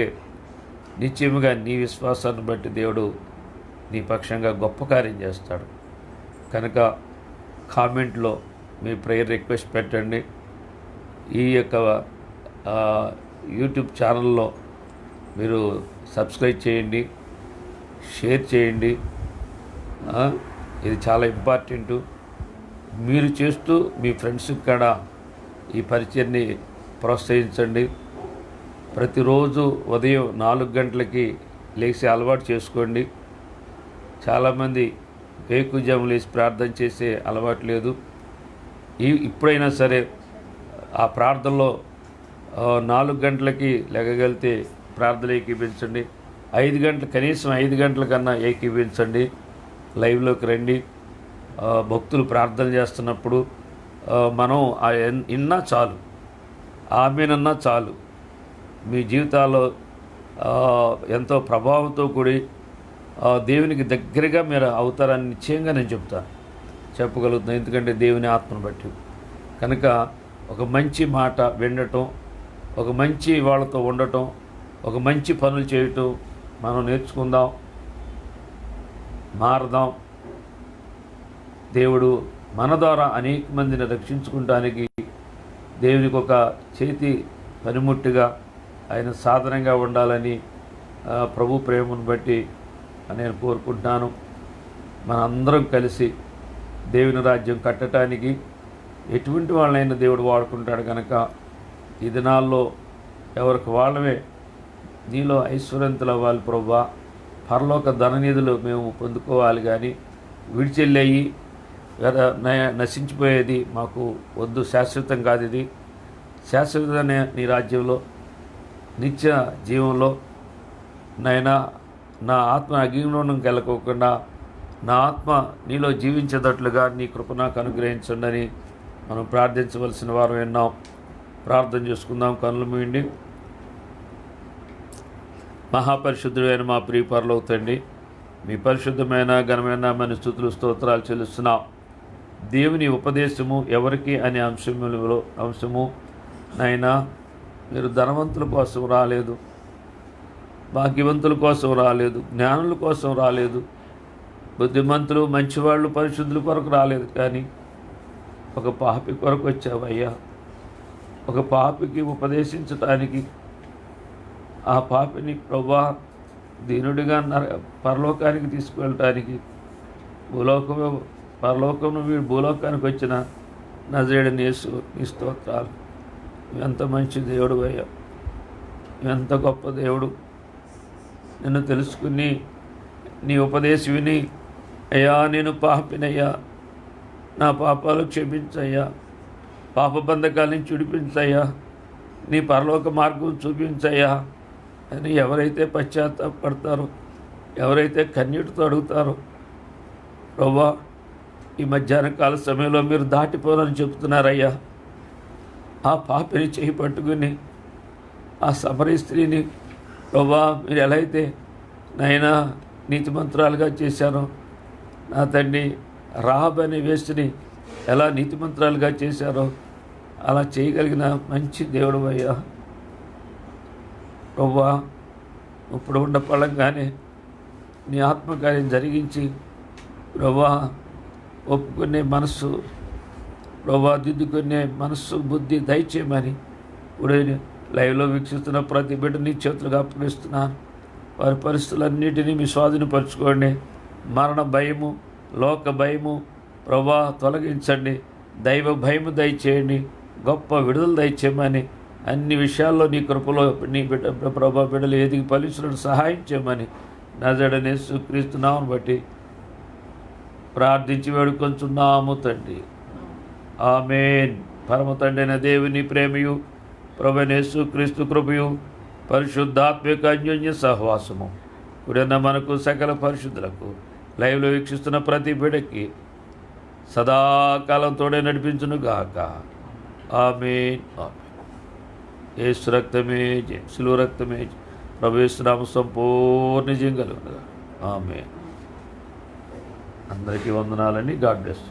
నిశ్చయముగా నీ విశ్వాసాన్ని బట్టి దేవుడు నీ పక్షంగా గొప్ప కార్యం చేస్తాడు. కనుక కామెంట్లో మీ ప్రేయర్ రిక్వెస్ట్ పెట్టండి. ఈ యొక్క యూట్యూబ్ ఛానల్లో మీరు సబ్స్క్రైబ్ చేయండి, షేర్ చేయండి. ఇది చాలా ఇంపార్టెంటు. మీరు చేస్తూ మీ ఫ్రెండ్స్కి కూడా ఈ పరిచయాన్ని ప్రోత్సహించండి. ప్రతిరోజు ఉదయం 4 గంటలకి లేచి అలవాటు చేసుకోండి. చాలామంది వేకుజాము లేచి ప్రార్థన చేసే అలవాటు లేదు. ఇప్పుడైనా సరే ఆ ప్రార్థనలో 4 గంటలకి లెగగలితే ప్రార్థన ఏకీపించండి. 5 గంటలు, కనీసం 5 గంటల కన్నా ఏకీపించండి. లైవ్లోకి రండి. భక్తులు ప్రార్థన చేస్తున్నప్పుడు మనం ఇన్నా చాలు, ఆమెనన్నా చాలు. మీ జీవితాల్లో ఎంతో ప్రభావంతో కూడి దేవునికి దగ్గరగా మీరు అవుతారని నిశ్చయంగా నేను చెప్పగలుగుతున్నాను. ఎందుకంటే దేవుని ఆత్మను బట్టి. కనుక ఒక మంచి మాట వినటం, ఒక మంచి వాళ్ళతో ఉండటం, ఒక మంచి పనులు చేయటం మనం నేర్చుకుందాం, మారదాం. దేవుడు మన ద్వారా అనేక మందిని రక్షించుకోవడానికి దేవునికి ఒక చేతి పనిముట్టుగా, ఆయన సాధనంగా ఉండాలని ప్రభు ప్రేమను బట్టి నేను కోరుకుంటున్నాను. మనందరం కలిసి దేవుని రాజ్యం కట్టడానికి ఎటువంటి వాళ్ళైనా దేవుడు వాడుకుంటాడు. కనుక ఈ దినాల్లో ఎవరికి వాళ్ళమే నీలో ఐశ్వర్యంతులు అవ్వాలి ప్రభువా, పరలోక ధననిధులు మేము పొందుకోవాలి, కానీ విడిచెళ్ళయి నశించిపోయేది మాకు వద్దు. శాశ్వతం కాదు ఇది. శాశ్వతమైన నీ రాజ్యంలో, నిత్య జీవంలో నైనా నా ఆత్మ అగ్నిలోకి వెళ్ళకోకుండా నా ఆత్మ నీలో జీవించేటట్లుగా నీ కృప నాకు అనుగ్రహించండి అని మనం ప్రార్థించవలసిన వారం విన్నాం. ప్రార్థన చేసుకుందాం. కన్నులు మూయండి. మహాపరిశుద్ధుడైన మా ప్రియ పరలోక తండ్రి, మీ పరిశుద్ధమైన ఘనమైన మన స్తుతులు స్తోత్రాలు చెల్లిస్తున్నాం. దేవుని ఉపదేశము ఎవరికి అనే అంశము నైనా మీరు ధనవంతుల కోసం రాలేదు, భాగ్యవంతుల కోసం రాలేదు, జ్ఞానుల కోసం రాలేదు, బుద్ధిమంతులు మంచివాళ్ళు పరిశుద్ధుల కొరకు రాలేదు, కానీ ఒక పాపి కొరకు వచ్చావయ్యా. ఒక పాపికి ఉపదేశించటానికి, ఆ పాపిని ప్రభువా దీనుడిగా పరలోకానికి తీసుకువెళ్ళటానికి పరలోకం భూలోకానికి వచ్చిన నజరేయుడైన యేసు నీ స్తోత్రాలు. ఎంత మంచి దేవుడు అయ్యా, ఎంత గొప్ప దేవుడు. నిన్ను తెలుసుకుని నీ ఉపదేశం విని, అయ్యా నేను పాపినయ్యా, నా పాపాలు క్షమించయ్యా, పాప బంధకాల నుంచి విడిపించయ్యా, నీ పరలోక మార్గం చూపించయ్యా అని ఎవరైతే పశ్చాత్తాపడతారో, ఎవరైతే కన్నీటితో అడుగుతారో, ప్రభువా ఈ మధ్యాహ్న కాల సమయంలో మీరు దాటిపోనని చెప్తున్నారయ్యా. ఆ పాపిని చేయి పట్టుకుని, ఆ సమరీ స్త్రీని ప్రభువా మీరు ఎలా అయితే నైనా నీతిమంతురాలుగా చేశారో, నా తండ్రి రాహబ్ అనే వేశ్యని ఎలా నీతిమంతురాలుగా చేశారో అలా చేయగలిగిన మంచి దేవుడు అయ్యా. ప్రభువా ఇప్పుడు ఉన్న పళంగానే నీ ఆత్మకార్యం జరిగించి ప్రభువా ఒప్పుకునే మనస్సు, ప్రభువా దిద్దుకునే మనస్సు బుద్ధి దయచేయమని ఇప్పుడు లైవ్లో వీక్షిస్తున్న ప్రతి బిడ్డ నీ చేతులుగా అప్పగిస్తున్నాను. వారి పరిస్థితులన్నిటినీ మీ స్వాధీనపరచుకోండి. మరణ భయము, లోక భయము ప్రభువా తొలగించండి. దైవ భయము దయచేయండి. గొప్ప విడుదల దయచేయమని, అన్ని విషయాల్లో నీ కృపలో నీ ప్రభా బిడ్డలు ఎదిగి ఫలించడానికి సహాయం చేయమని నజరేయుడైన యేసుక్రీస్తు నామమును బట్టి ప్రార్థించి వేడుకొంచున్నాము తండ్రి. ఆమేన్. పరమ తండ్రి అయిన దేవుని ప్రేమయు ప్రభువైన యేసుక్రీస్తు కృపయు పరిశుద్ధాత్మిక అన్యోన్య సహవాసము కూడిన మనకు సకల పరిశుద్ధులకు లైవ్లో వీక్షిస్తున్న ప్రతి బిడ్డకి సదాకాలం తోడే నడిపించును గాక. ఆమేన్. ఆమేన్. యేసు రక్తమే జయం, శిలువ రక్తమే జయం. ప్రభు యేసు నామమున సంపూర్ణ జయం కలుగును. ఆమేన్. అందరికీ వందనాలని. God bless.